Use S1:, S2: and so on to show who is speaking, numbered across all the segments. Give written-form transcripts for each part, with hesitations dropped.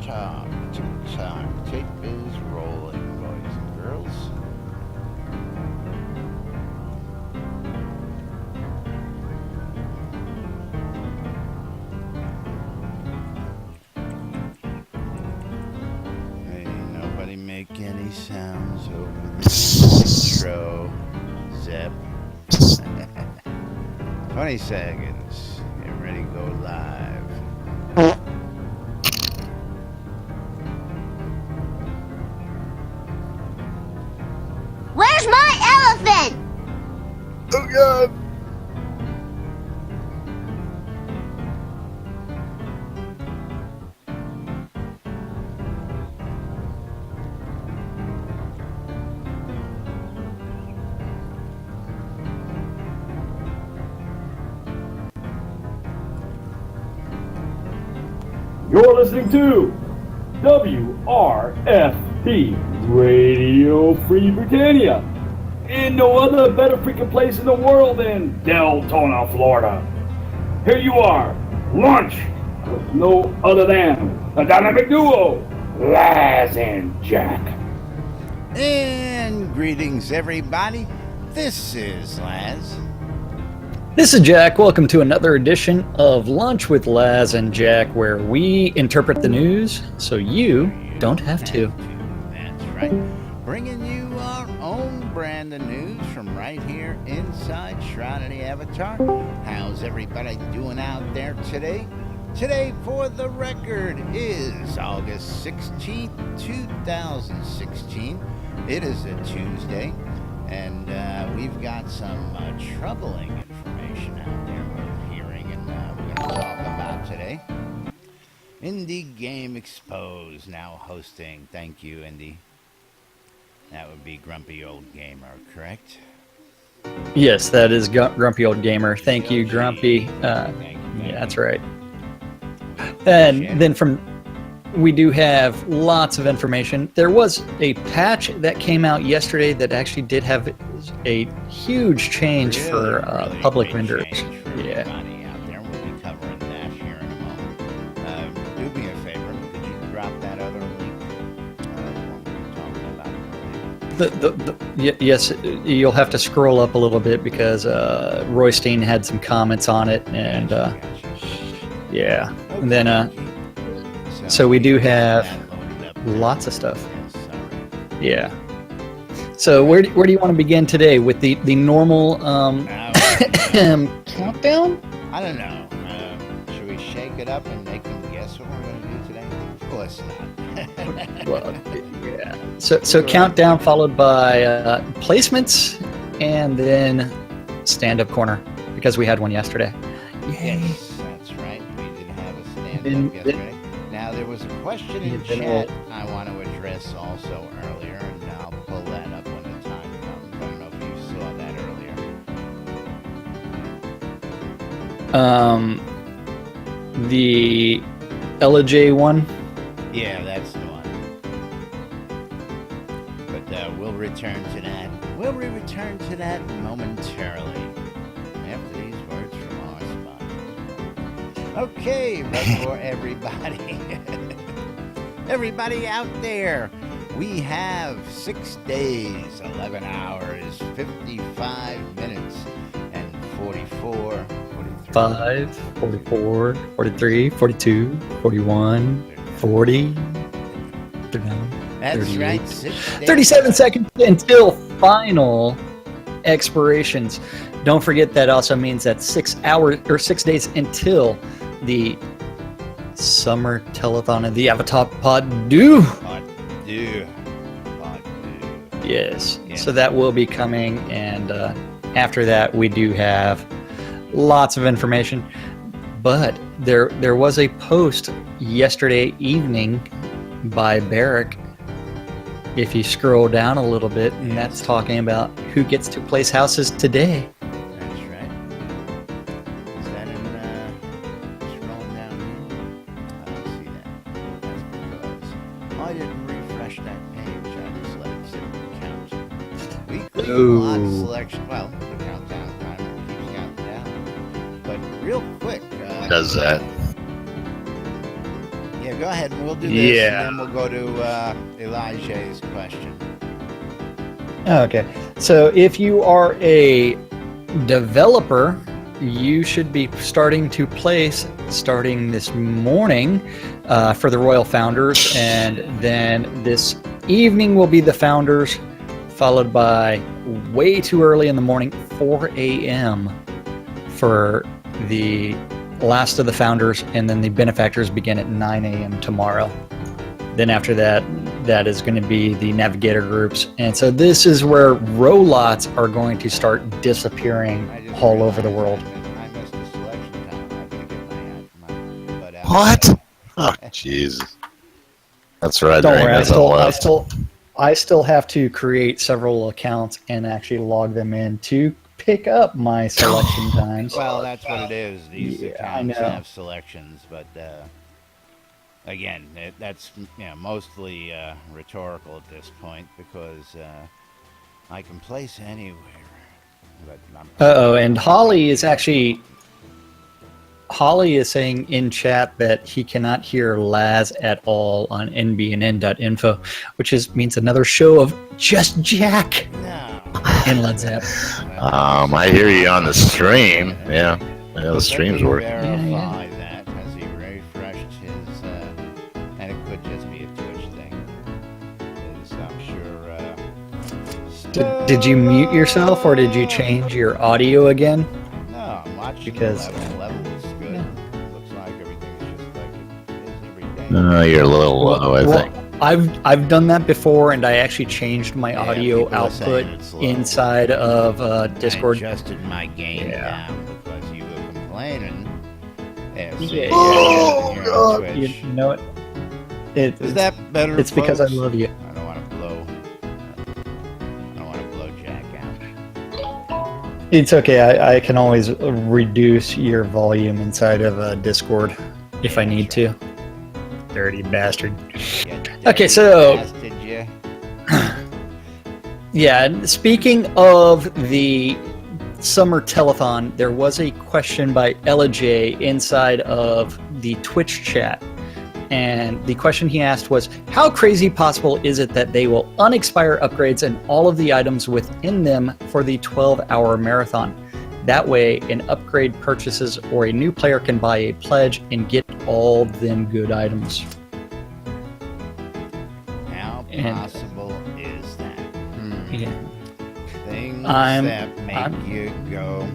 S1: tick-tock, tick-tock. Tape is rolling, boys and girls. Hey, nobody make any sounds over the intro. Zep. 20 seconds. Get ready to go live.
S2: Where's my elephant?
S1: Oh God!
S3: You're listening to WRFP Radio Free Britannia. And no other better freaking place in the world than Deltona, Florida. Here you are, lunch with no other than the dynamic duo, Laz and Jack.
S1: And greetings, everybody. This is Laz.
S4: This is Jack. Welcome to another edition of Lunch with Laz and Jack, where we interpret the news so you don't have to.
S1: That's right. Bringing you our own brand of news from right here inside Shroud of the Avatar. How's everybody doing out there today? Today, for the record, is August 16th, 2016. It is a Tuesday, and we've got some troubling information out there we're hearing, and we're going to talk about today. Indie Game Exposed now hosting. Thank you, Indie. That would be Grumpy Old Gamer, correct?
S4: Yes, that is Grumpy Old Gamer. Thank you, Grumpy.
S1: Thank you.
S4: Yeah, that's right. And then we do have lots of information. There was a patch that came out yesterday that actually did have a huge change for public vendors. Yeah.
S1: Out there. We'll be covering that here in a moment. Do me a favor. Could you drop that other link? Talking about
S4: Yes, you'll have to scroll up a little bit because Roystein had some comments on it, and yeah. And then so we do have lots of stuff. Yeah. So where do you want to begin today with the normal countdown?
S1: I don't know. Should we shake it up and make them guess what we're going to do today? Of course not.
S4: Well, yeah. So countdown followed by placements and then stand-up corner because we had one yesterday. Yay.
S1: Yes, that's right. We did have a stand-up yesterday. Now, there was a question in chat I want to address also earlier, and I'll pull that up when the time comes. I don't know if you saw that earlier.
S4: The LJ one?
S1: Yeah, that's the one. But we'll return to that. We'll return to that momentarily after these words from our sponsors. Okay, but for everybody out there, we have 6 days, 11 hours, 55 minutes, and 44, 43.
S4: 5, 44, 43, 42, 41, 40, 39,
S1: That's
S4: 38,
S1: right, 6 days.
S4: 37 seconds until final expirations. Don't forget that also means that 6 hours or 6 days until the summer telethon of the Avatar Pod due.
S1: Pod due.
S4: Yes.
S1: Yeah.
S4: So that will be coming, and after that we do have lots of information. But there was a post yesterday evening by Barrick. If you scroll down a little bit, and that's talking about who gets to place houses today.
S1: That's right. Is that in, scrolling down here? I don't see that. That's because I didn't refresh that page. I just let it sit and count. Weekly lot selection. Well, the countdown timer keeps counting down. But real quick.
S5: Does that?
S1: Yeah, go ahead and we'll do this,
S4: Yeah.
S1: and then we'll go to Elijah's question.
S4: Okay. So if you are a developer, you should be starting to place starting this morning for the Royal Founders, and then this evening will be the Founders, followed by way too early in the morning, 4 a.m. for the last of the Founders, and then the Benefactors begin at 9 a.m. tomorrow. Then after that, that is going to be the Navigator groups. And so this is where row-lots are going to start disappearing all over the world.
S1: I missed the selection time. I gotta get my butt out.
S5: What? Oh, jeez. That's right.
S4: Don't
S5: there
S4: worry,
S5: ain't nothing left.
S4: I still have to create several accounts and actually log them in to pick up my selection times.
S1: Well, that's what it is. These
S4: Yeah, I
S1: accounts
S4: know.
S1: have selections, but again, that's mostly rhetorical at this point because I can place anywhere. But
S4: Uh-oh, and Holly is saying in chat that he cannot hear Laz at all on NBNN.info, which means another show of just Jack
S1: no.
S4: in Led Zepp.
S5: I hear you on the stream. Yeah, the stream's working.
S1: Verify that. Has he refreshed his? And it could just be a Twitch thing. I'm sure.
S4: Did you mute yourself or did you change your audio again?
S1: No, I'm watching
S4: Because-
S1: the level is good. Looks like everything is just like it is every day.
S5: You're a little low, I think.
S4: I've done that before, and I actually changed my
S1: Yeah,
S4: audio
S1: people are saying
S4: output
S1: it's low.
S4: inside of Discord.
S1: I adjusted my gain
S4: Yeah.
S1: down because you were complaining. Yeah, so
S4: Yeah,
S1: you're
S5: Oh,
S1: on
S5: God.
S4: You
S1: Twitch.
S4: know it.
S1: Is that better?
S4: It's because I
S1: folks?
S4: love you.
S1: I don't want to blow. I don't want to blow Jack out.
S4: It's okay. I can always reduce your volume inside of Discord if I need to. Dirty bastard.
S1: Yeah,
S4: Okay, so-
S1: bastard, yeah.
S4: Yeah, and speaking of the summer telethon, there was a question by Ella J inside of the Twitch chat. And the question he asked was, how crazy possible is it that they will unexpire upgrades and all of the items within them for the 12-hour marathon? That way, an upgrade purchases or a new player can buy a pledge and get all them good items.
S1: How
S4: And-
S1: possible is that?
S4: Yeah.
S1: Things
S4: I'm-
S1: that make
S4: I'm-
S1: you go,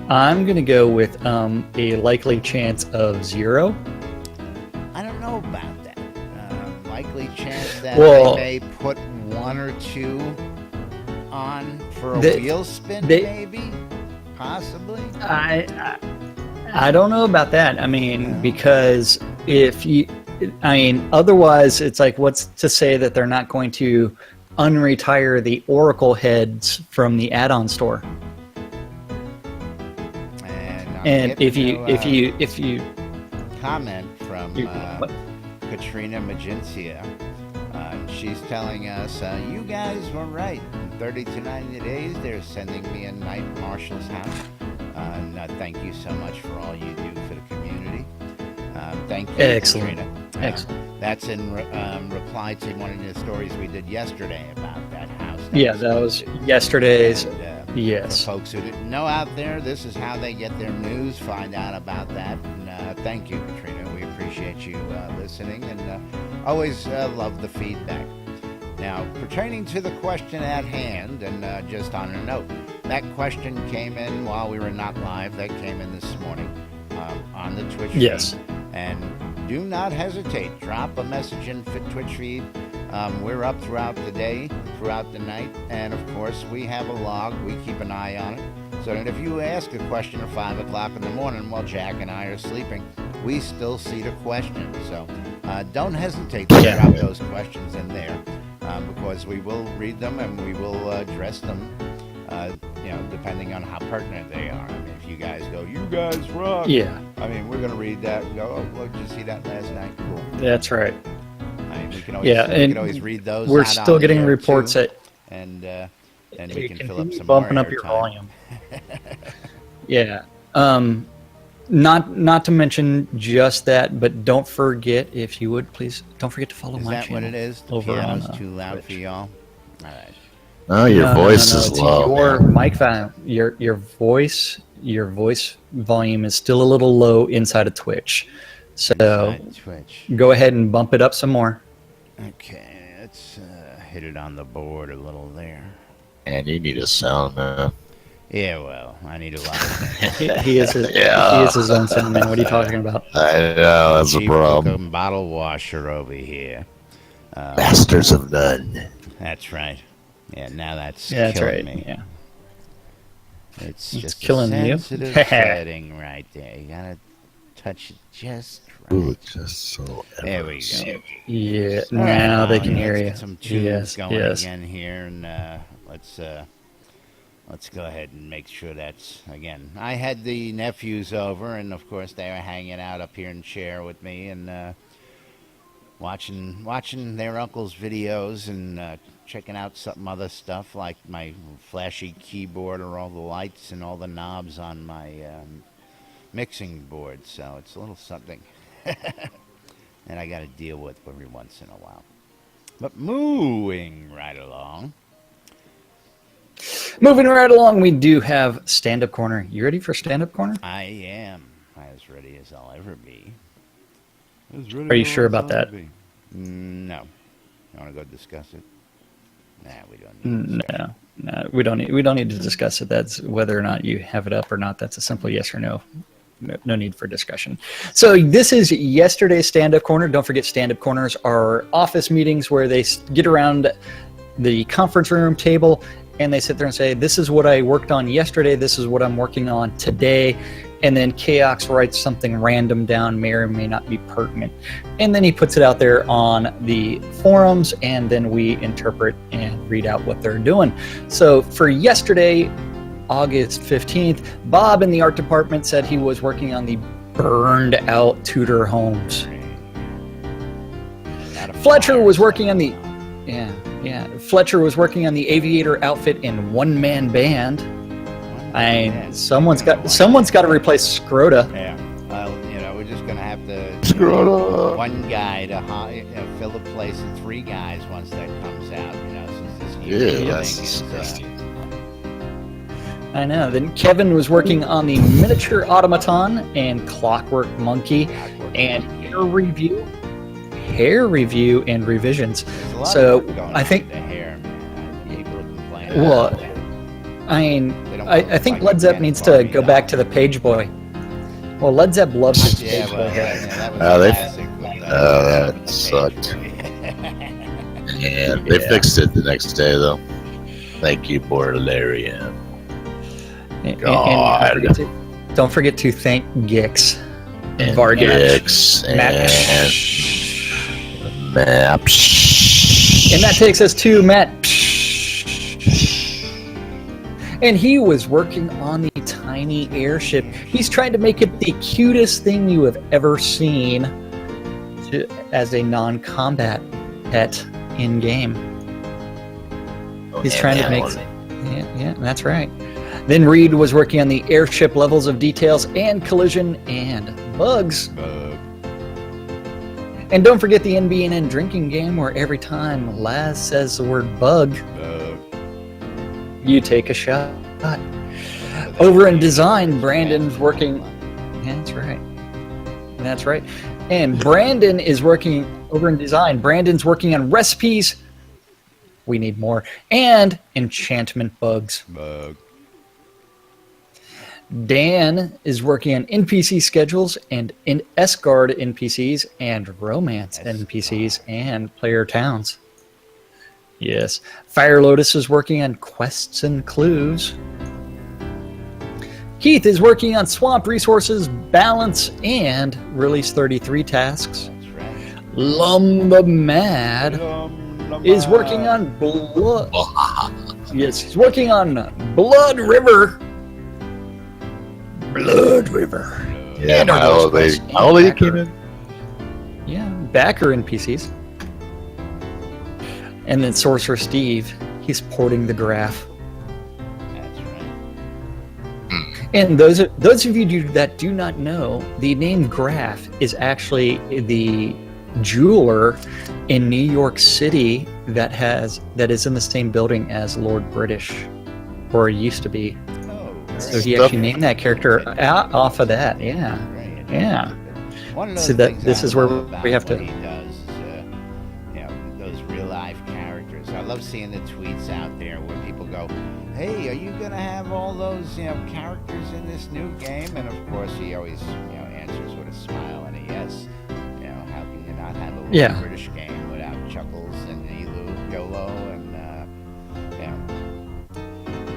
S4: I'm going to go with a likely chance of 0.
S1: I don't know about that. Likely chance that
S4: Well-
S1: they may put 1 or 2 on for a
S4: They-
S1: wheel spin,
S4: they-
S1: maybe? Possibly?
S4: I don't know about that. I mean, because otherwise it's like, what's to say that they're not going to unretire the Oracle heads from the add-on store?
S1: And, I'm
S4: And
S1: getting
S4: if you
S1: comment from
S4: what?
S1: Katrina Magencia. She's telling us, you guys were right. In 30 to 90 days, they're sending me a Knight Marshal's house. Thank you so much for all you do for the community. Thank you,
S4: Excellent.
S1: Katrina.
S4: Excellent.
S1: That's in reply to one of the stories we did yesterday about that house.
S4: Yeah, that was yesterday's.
S1: And,
S4: Yes.
S1: for folks who didn't know out there, this is how they get their news. Find out about that. And thank you, Katrina. We appreciate you listening and always love the feedback. Now, pertaining to the question at hand, and just on a note, that question came in while we were not live. That came in this morning on the Twitch feed.
S4: Yes.
S1: And do not hesitate. Drop a message in the Twitch feed. We're up throughout the day, throughout the night, and of course we have a log. We keep an eye on it, so that if you ask a question at 5 o'clock in the morning while Jack and I are sleeping, we still see the question. So don't hesitate to drop those questions in there, because we will read them and we will address them. Depending on how pertinent they are. I mean, if you guys go, you guys rock.
S4: Yeah,
S1: I mean, we're gonna read that and go, oh, look, did you see that last night? Cool.
S4: that's right.
S1: I mean, we can always,
S4: Yeah,
S1: we
S4: and
S1: can always read those.
S4: We're
S1: out
S4: still
S1: on the
S4: getting
S1: air,
S4: reports
S1: too,
S4: that
S1: and we
S4: you
S1: can
S4: can
S1: fill up
S4: keep
S1: some
S4: bumping
S1: more
S4: up your
S1: airtime.
S4: volume. Yeah. Not to mention just that, but don't forget, if you would please, don't forget to follow
S1: Is
S4: my
S1: that
S4: channel.
S1: what it is? The
S4: over on,
S1: piano's too loud for
S4: Twitch.
S1: y'all? All right.
S5: Oh, your voice is
S4: It's
S5: low.
S4: your
S5: man.
S4: mic volume. Your voice volume is still a little low inside of Twitch. So
S1: Inside Twitch.
S4: go ahead and bump it up some more.
S1: Okay, let's hit it on the board a little there.
S5: And you need a sound, man.
S1: Yeah, well, I need a lot of things.
S4: He is his,
S5: Yeah.
S4: he is his own sound man. What are you talking about?
S5: I know, that's a
S1: Chief
S5: problem.
S1: Cooker bottle washer over here.
S5: Masters of none.
S1: That's right. Yeah, now that's
S4: Yeah, that's
S1: killing
S4: right.
S1: me.
S4: Yeah.
S1: It's
S4: It's
S1: just
S4: killing
S1: a
S4: you.
S1: sensitive setting right there. You gotta touch it just right.
S5: Ooh, just so
S1: There we go.
S4: Yeah.
S1: All right,
S4: Now they
S1: now
S4: can
S1: let's
S4: hear
S1: get
S4: you.
S1: some tunes
S4: Yes.
S1: going
S4: Yes.
S1: again here, and let's go ahead and make sure that's again. I had the nephews over, and of course they were hanging out up here in chair with me and watching their uncle's videos and checking out some other stuff like my flashy keyboard or all the lights and all the knobs on my mixing board. So it's a little something that I got to deal with every once in a while. But moving right along.
S4: Moving right along, we do have stand-up corner. You ready for stand-up corner?
S1: I am as ready as I'll ever be.
S4: Are you sure about that?
S1: No. You want to go discuss it? Nah, we don't need to discuss
S4: No, we don't need to discuss it. That's whether or not you have it up or not. That's a simple yes or no. No need for discussion. So this is yesterday's stand-up corner. Don't forget, stand-up corners are office meetings where they get around the conference room table and they sit there and say, this is what I worked on yesterday, this is what I'm working on today, and then Chaos writes something random down, may or may not be pertinent, and then he puts it out there on the forums, and then we interpret and read out what they're doing. So for yesterday, August 15th, Bob in the art department said he was working on the burned out Tudor homes. Fletcher was working on the Fletcher was working on the aviator outfit in one-man band. Someone's got to replace Scrota.
S1: Yeah. Well, we're just gonna have to
S5: Scrota.
S1: one guy to fill the place of three guys once that comes out. Since this new
S5: Yeah,
S1: thing
S5: that's
S1: is,
S5: disgusting.
S4: I know. Then Kevin was working on the miniature automaton and Clockwork Monkey and hair review and revisions.
S1: there's a lot
S4: So
S1: of work going
S4: I
S1: on
S4: think,
S1: with the hair, man. People are complaining.
S4: well,
S1: about that. They don't
S4: I
S1: want
S4: think
S1: like
S4: Led
S1: a
S4: Zepp
S1: band
S4: needs to
S1: party
S4: go
S1: doll.
S4: back to the Page Boy. Well, Led Zepp loves his
S1: Yeah,
S4: Page
S1: well,
S4: Boy
S1: yeah,
S4: hair.
S1: that was
S5: Oh,
S1: a
S5: they-
S1: classic with
S5: that
S1: with the
S5: sucked.
S1: Page.
S5: And they fixed it the next day, though. Thank you, Bordelarian.
S4: And
S5: God.
S4: don't forget to thank Gix.
S5: And
S4: Vargas.
S5: Gix
S4: Matt.
S5: and Maps.
S4: And that takes us to Matt. And he was working on the tiny airship. He's trying to make it the cutest thing you have ever seen as a non-combat pet in game. He's trying to make yeah, that's right. Then Reed was working on the airship levels of details and collision and bugs. And don't forget the NBNN drinking game where every time Laz says the word bug, you take a shot. Over in design, Brandon's working. Yeah, that's right. That's right. And Brandon is working over in design. Brandon's working on recipes. We need more. And enchantment bugs. Dan is working on NPC schedules and in S-Guard NPCs and romance NPCs and player towns. Yes. Fire Lotus is working on quests and clues. Keith is working on swamp resources, balance, and release 33 tasks.
S1: That's right.
S4: Lumba Mad is working on blood. Yes, he's working on Blood River. Blood River.
S5: Yeah,
S4: And
S5: my
S4: our
S5: old lady.
S4: Ghostbusters
S5: My old lady
S4: Backer.
S5: came in.
S4: Yeah, backer NPCs. And then Sorcerer Steve, he's porting the graph.
S1: That's right.
S4: And those of you that do not know, the name Graf is actually the jeweler in New York City that is in the same building as Lord British, or used to be.
S1: Oh,
S4: So he actually named that character off of that. Yeah,
S1: great.
S4: yeah.
S1: One of
S4: So
S1: those
S4: that
S1: things
S4: this
S1: I
S4: is where
S1: love about
S4: we have
S1: what
S4: to.
S1: he does is, those real life characters. I love seeing the tweets out there where people go, "Hey, are you gonna have all those characters in this new game?" And of course, he always answers with a smile and a yes. How can you not have a little British game without Chuckles and Elu, Yolo, and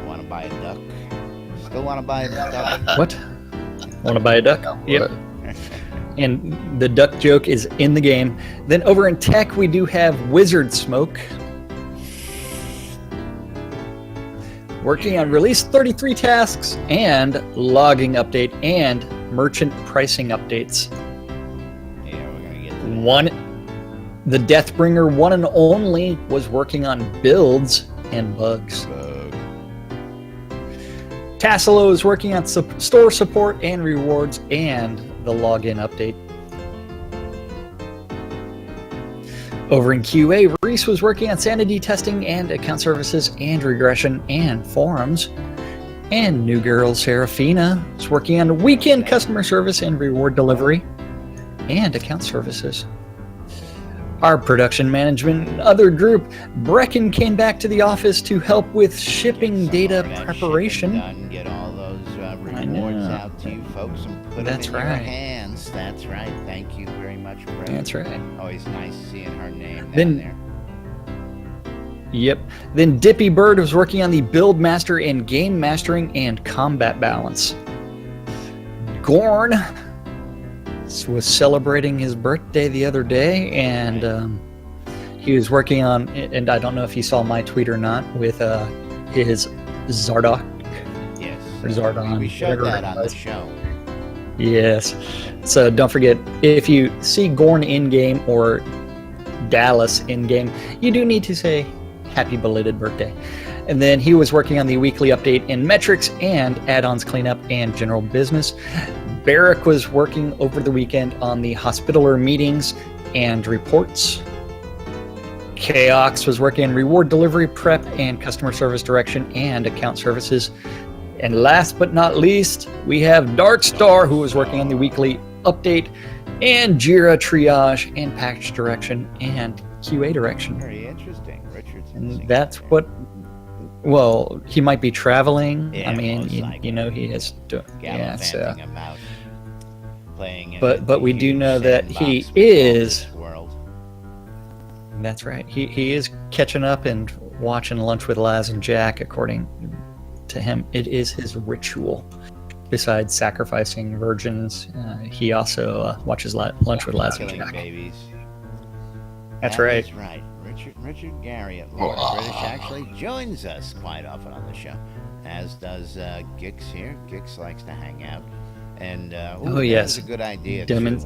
S1: want to buy a duck? Still want to buy a duck?
S4: What? Want to buy a duck? Yep. And the duck joke is in the game. Then over in tech, we do have Wizard Smoke working on release 33 tasks and logging update and merchant pricing updates.
S1: Yeah, we're gonna get to that.
S4: The Deathbringer one and only was working on builds and bugs. Tassilo is working on store support and rewards and the login update. Over in QA, Reese was working on sanity testing and account services and regression and forums. And new girl Serafina is working on weekend customer service and reward delivery and account services. Our production management and other group, Brecken, came back to the office to help with shipping data preparation.
S1: Get all those rewards out to you folks and put them in your hands. That's right. Thank you very much, Brett.
S4: That's right.
S1: Always nice seeing her name down there.
S4: Yep. Then Dippy Bird was working on the build master and game mastering and combat balance. Gorn was celebrating his birthday the other day, and he was working on, and I don't know if you saw my tweet or not, with his Zardock.
S1: Yes.
S4: Or Zardon.
S1: We showed that on the show.
S4: Yes. So don't forget, if you see Gorn in-game or Dallas in-game, you do need to say happy belated birthday. And then he was working on the weekly update in metrics and add-ons cleanup and general business. Barrick was working over the weekend on the hospitaler meetings and reports. Chaox was working on reward delivery prep and customer service direction and account services. And last but not least, we have Darkstar, who was working on the weekly update and Jira triage and package direction and QA direction.
S1: Very interesting. Richard's
S4: and that's what. Well, he might be traveling.
S1: Yeah,
S4: I mean,
S1: most
S4: you know, he has to. Yeah, so.
S1: About playing
S4: but we do know that he is. World. That's right. He is catching up and watching Lunch with Laz and Jack. According to him, it is his ritual. Besides sacrificing virgins, he also watches Lunch with Laz and Jack.
S1: Babies.
S4: That's right.
S1: That's right. Richard Gary at Lord British actually joins us quite often on the show, as does Gix here. Gix likes to hang out. And
S4: yes,
S1: that's a good idea too,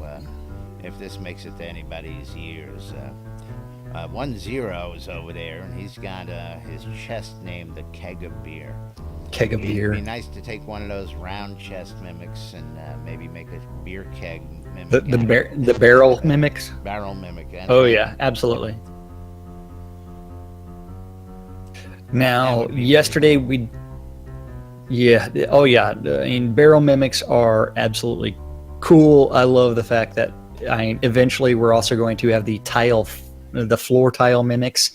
S1: if this makes it to anybody's ears. 10 is over there, and he's got his chest named the Keg of Beer.
S4: Keg of Beer.
S1: It'd be nice to take one of those round chest mimics and maybe make a beer keg mimic.
S4: The barrel mimics.
S1: Barrel mimic.
S4: Yeah, absolutely. Now, yesterday we. Yeah. Oh, yeah. I mean, barrel mimics are absolutely cool. I love the fact that eventually we're also going to have the floor tile mimics,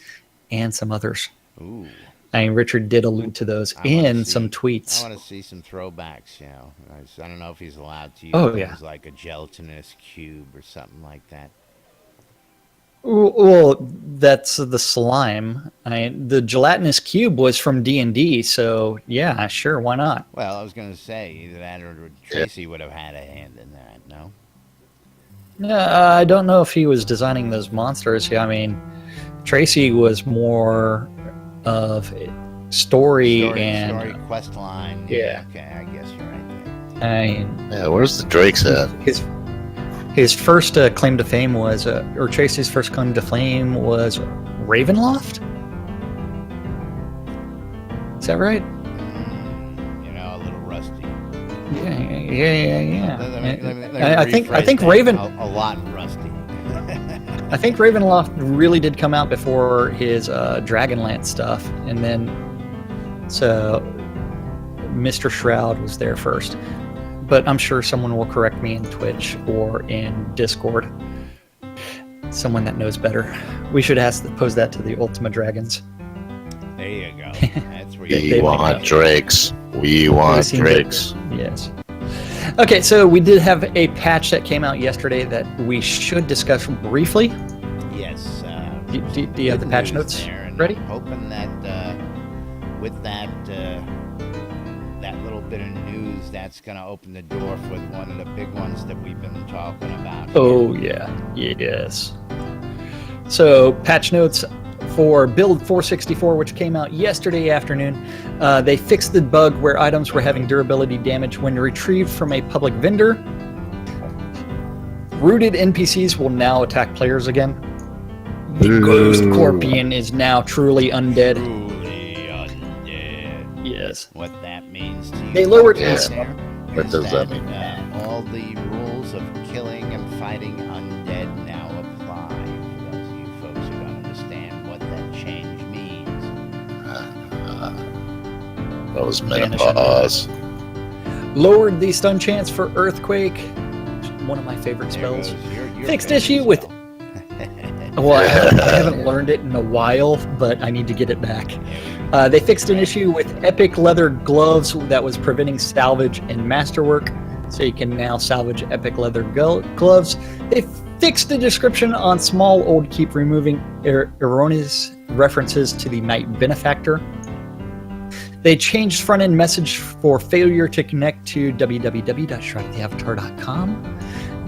S4: and some others.
S1: Ooh.
S4: I mean, Richard did allude to those in some tweets.
S1: I want to see some throwbacks. I don't know if he's allowed to use things like a gelatinous cube or something like that.
S4: Well, that's the slime. The gelatinous cube was from D&D, so yeah, sure, why not?
S1: Well, I was going to say either that or Tracy would have had a hand in that. No.
S4: No, I don't know if he was designing those monsters. I mean, Tracy was more of story
S1: quest line.
S4: Yeah.
S1: Okay, I guess you're right there.
S5: Yeah, where's the Drakes at?
S4: His first claim to fame was, or Tracy's first claim to fame was Ravenloft? Is that right?
S1: A little rusty.
S4: Yeah.
S1: Let me
S4: I think
S1: rephrase that.
S4: Raven.
S1: A lot rusty.
S4: I think Ravenloft really did come out before his Dragonlance stuff, and then so Mr. Shroud was there first. But I'm sure someone will correct me in Twitch or in Discord. Someone that knows better. We should pose that to the Ultima Dragons.
S1: There you go. That's where
S5: We
S1: you
S5: want Drakes. We want Drakes.
S4: Yes. Okay, so we did have a patch that came out yesterday that we should discuss briefly.
S1: Yes.
S4: Do you have the patch notes ready?
S1: I'm hoping that with that little bit of news, that's going to open the door for one of the big ones that we've been talking about.
S4: Oh, yeah. Yes. So, patch notes for build 464, which came out yesterday afternoon. They fixed the bug where items were having durability damage when retrieved from a public vendor. Rooted NPCs will now attack players again. The Ghost Scorpion is now truly undead.
S1: Truly undead.
S4: Yes.
S1: What that means to you.
S4: They lowered
S5: Yeah.
S4: it.
S5: What
S1: is
S5: does that mean?
S1: All the rules of killing and fighting undead now apply. For those of you folks who don't understand what that change means.
S5: That was menopause.
S4: Lowered the stun chance for Earthquake. One of my favorite
S1: There
S4: spells.
S1: goes your
S4: Fixed
S1: favorite
S4: issue with.
S1: spell.
S4: Well, I haven't learned it in a while, but I need to get it back. They fixed an issue with epic leather gloves that was preventing salvage and masterwork, so you can now salvage epic leather gloves. They fixed the description on small old keep, removing erroneous references to the Knight Benefactor. They changed front-end message for failure to connect to www.shroudoftheavatar.com.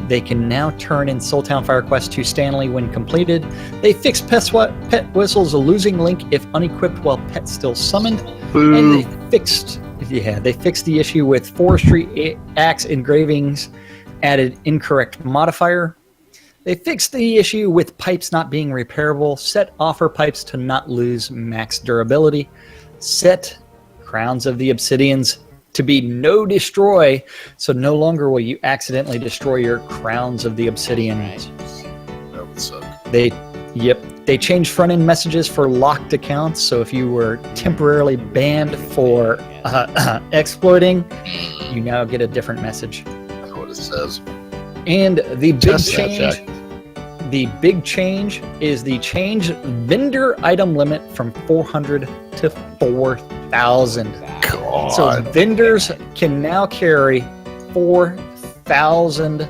S4: They can now turn in Soultown Fire Quest to Stanley when completed. They fixed Pet Whistle's losing link if unequipped while pet still summoned. And they fixed the issue with forestry axe engravings, added incorrect modifier. They fixed the issue with pipes not being repairable, set offer pipes to not lose max durability, set Crowns of the Obsidians to be no destroy, so no longer will you accidentally destroy your Crowns of the Obsidian.
S1: Right.
S5: That would suck.
S4: They changed front-end messages for locked accounts, so if you were temporarily banned for exploiting, you now get a different message.
S5: That's what it says.
S4: And the big
S5: Just that,
S4: change,
S5: Jack.
S4: the big change is the change vendor item limit from 400 to 4,000.
S5: God.
S4: So vendors can now carry 4,000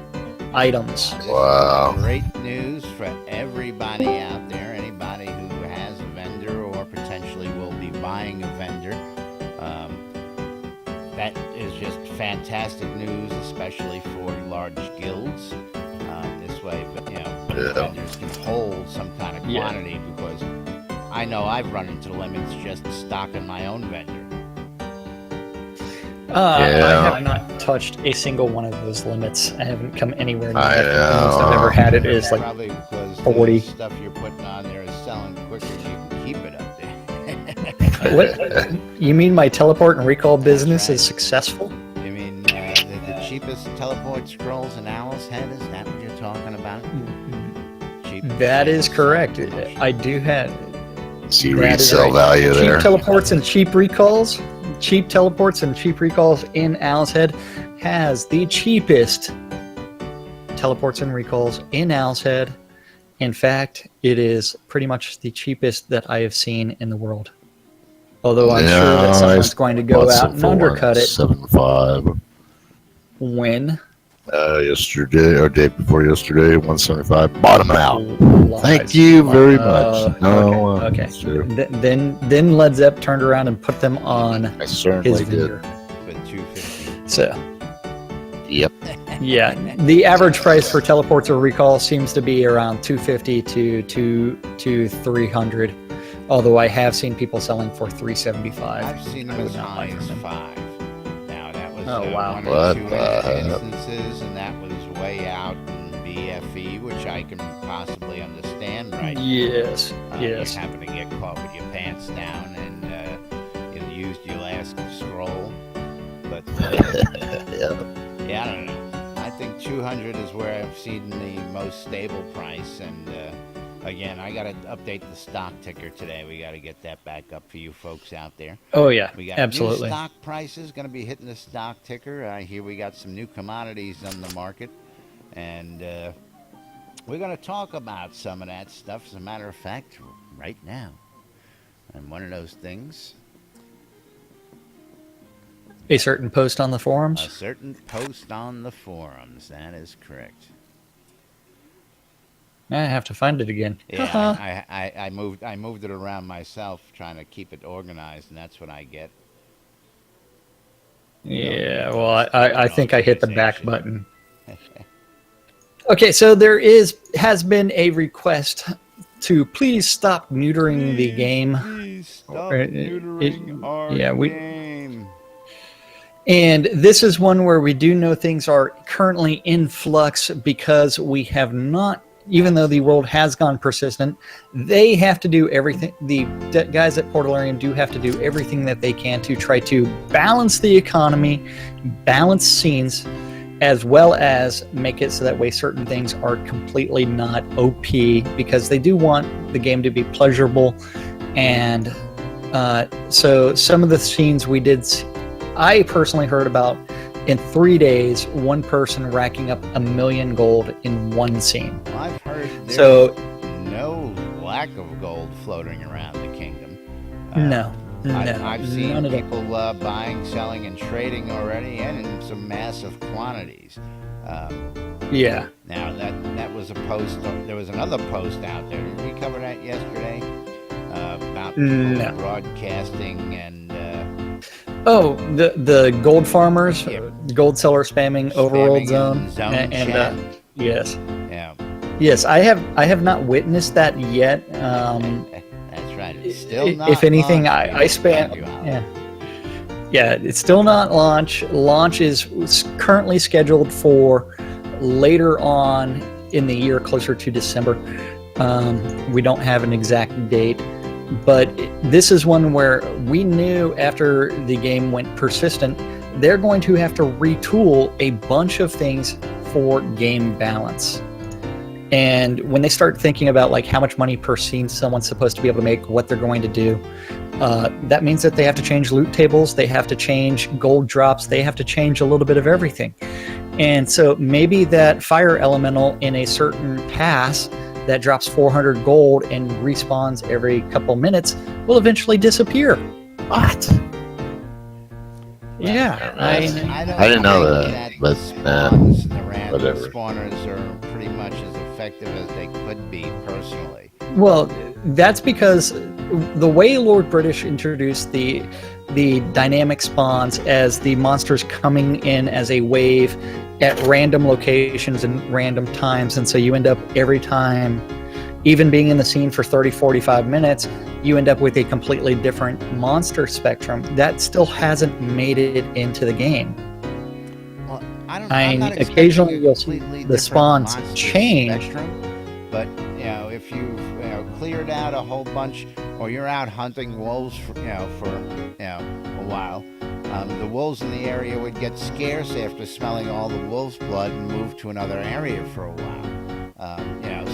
S4: items.
S5: Wow.
S1: Great news for everybody out there, anybody who has a vendor or potentially will be buying a vendor. That is just fantastic news, especially for large guilds. This way, vendors can hold some kind of quantity, because I know I've run into the limits just stocking my own vendor.
S4: I have not touched a single one of those limits. I haven't come anywhere near it. The most I've ever had it is like
S1: Probably because
S4: 40.
S1: the stuff you're putting on there is selling quicker, you can keep it up there.
S4: What? You mean my teleport and recall business is successful?
S1: You mean the cheapest teleport scrolls in Owl's Head? Is that what you're talking about?
S4: That is correct. I do have.
S5: See
S4: that is
S5: resale
S4: right.
S5: value
S4: Cheap
S5: there.
S4: teleports and cheap recalls. Cheap teleports and cheap recalls in Owl's Head has the cheapest teleports and recalls in Owl's Head. In fact, it is pretty much the cheapest that I have seen in the world. Although I'm sure that someone's going to go out and undercut it.
S5: 175.
S4: When?
S5: Yesterday or day before yesterday, 175. Bottom out.
S4: Lies.
S5: Thank you very much. No,
S4: okay.
S5: sure.
S4: Then Led Zepp turned around and put them on
S5: I certainly
S4: his
S5: did.
S4: vendor.
S1: With 250.
S4: So,
S5: Yep.
S4: yeah, the average price for teleports or recall seems to be around 250 to 300. Although I have seen people selling for 375.
S1: I've seen them
S4: I would
S1: as
S4: not buy
S1: high
S4: from
S1: as
S4: them.
S1: 5. Now that was
S4: wow.
S1: one
S5: What
S1: or two
S5: the heck?
S1: instances, and that was way out in BFE, which I can possibly understand right now.
S4: Yes,
S1: You
S4: yes.
S1: happen to get caught with your pants down and you used your last scroll. But
S5: Yeah.
S1: Yeah, I don't know. I think 200 is where I've seen the most stable price. And again, I got to update the stock ticker today. We got to get that back up for you folks out there.
S4: Oh yeah,
S1: We got
S4: absolutely.
S1: new stock prices going to be hitting the stock ticker. I hear we got some new commodities on the market. And we're going to talk about some of that stuff, as a matter of fact, right now. And one of those things,
S4: A certain post on the
S1: a
S4: forums.
S1: certain post on the forums. That is correct.
S4: I have to find it again.
S1: Yeah, I moved it around myself, trying to keep it organized, and that's what I get.
S4: Yeah, well, I think I hit the back
S1: Organization.
S4: button. Okay, so has been a request to please stop neutering the game.
S1: Please stop
S4: Or,
S1: neutering our
S4: yeah, we-
S1: game.
S4: And this is one where we do know things are currently in flux because we have not, even though the world has gone persistent, they have to do everything. The guys at Portalarium do have to do everything that they can to try to balance the economy, balance scenes, as well as make it so that way certain things are completely not OP, because they do want the game to be pleasurable. And so some of the scenes we did, I personally heard about in 3 days, one person racking up 1 million gold in one scene.
S1: Well, I've heard there's
S4: So
S1: no lack of gold floating around the kingdom.
S4: no,
S1: I've seen
S4: none of it.
S1: people buying, selling, and trading already, and in some massive quantities.
S4: Yeah.
S1: Now that was a post. There was another post out there. Did we cover that yesterday? About people
S4: No.
S1: broadcasting and
S4: Oh, the gold farmers,
S1: Yeah.
S4: gold seller spamming overworld
S1: spamming
S4: zone,
S1: in zone
S4: and
S1: chat.
S4: yes,
S1: Yeah,
S4: yes, I have not witnessed that yet.
S1: that's right. It's still not.
S4: If anything,
S1: launched.
S4: I spam. Yeah, it's still not launch. Launch is currently scheduled for later on in the year, closer to December. We don't have an exact date. But this is one where we knew after the game went persistent, they're going to have to retool a bunch of things for game balance. And when they start thinking about like how much money per scene someone's supposed to be able to make, what they're going to do, that means that they have to change loot tables, they have to change gold drops, they have to change a little bit of everything. And so maybe that fire elemental in a certain pass that drops 400 gold and respawns every couple minutes will eventually disappear. What? Yeah,
S5: I didn't know
S1: think
S5: that, but,
S1: spawns and the random
S5: whatever.
S1: spawners are pretty much as effective as they could be personally.
S4: well, that's because the way Lord British introduced the dynamic spawns as the monsters coming in as a wave at random locations and random times, and so you end up every time, even being in the scene for 30-45 minutes, you end up with a completely different monster spectrum that still hasn't made it into the game.
S1: Well, I'm
S4: I
S1: not
S4: mean,
S1: expecting
S4: occasionally
S1: a
S4: you'll see
S1: completely
S4: the
S1: different
S4: spawns
S1: monster
S4: change.
S1: spectrum, but if you've cleared out a whole bunch, or you're out hunting wolves for a while, the wolves in the area would get scarce after smelling all the wolf's blood and move to another area for a while.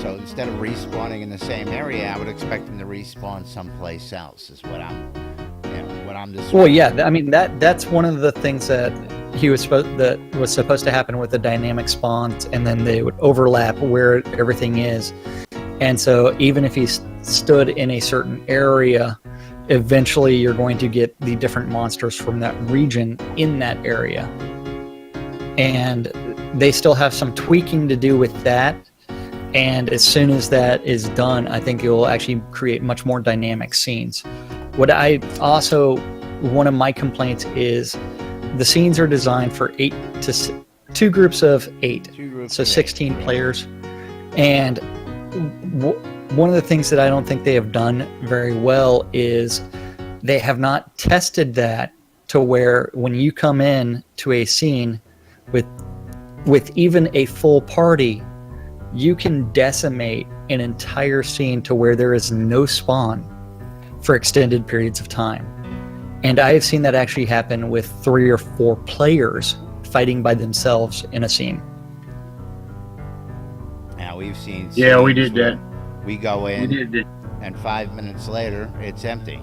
S1: So instead of respawning in the same area, I would expect them to respawn someplace else. Is what I'm describing.
S4: Well, yeah, I mean that's one of the things that was supposed to happen with the dynamic spawns, and then they would overlap where everything is. And so even if you stood in a certain area, eventually you're going to get the different monsters from that region in that area. And they still have some tweaking to do with that. And as soon as that is done, I think it will actually create much more dynamic scenes. One of my complaints is the scenes are designed for 2 groups of 8. So 16 players. And one of the things that I don't think they have done very well is they have not tested that to where when you come in to a scene with even a full party, you can decimate an entire scene to where there is no spawn for extended periods of time. And I have seen that actually happen with 3 or 4 players fighting by themselves in a scene.
S1: Now we've seen.
S3: Yeah, we
S1: scenes
S3: did
S1: where
S3: that.
S1: We go
S3: We
S1: in,
S3: did that.
S1: and 5 minutes later, it's empty.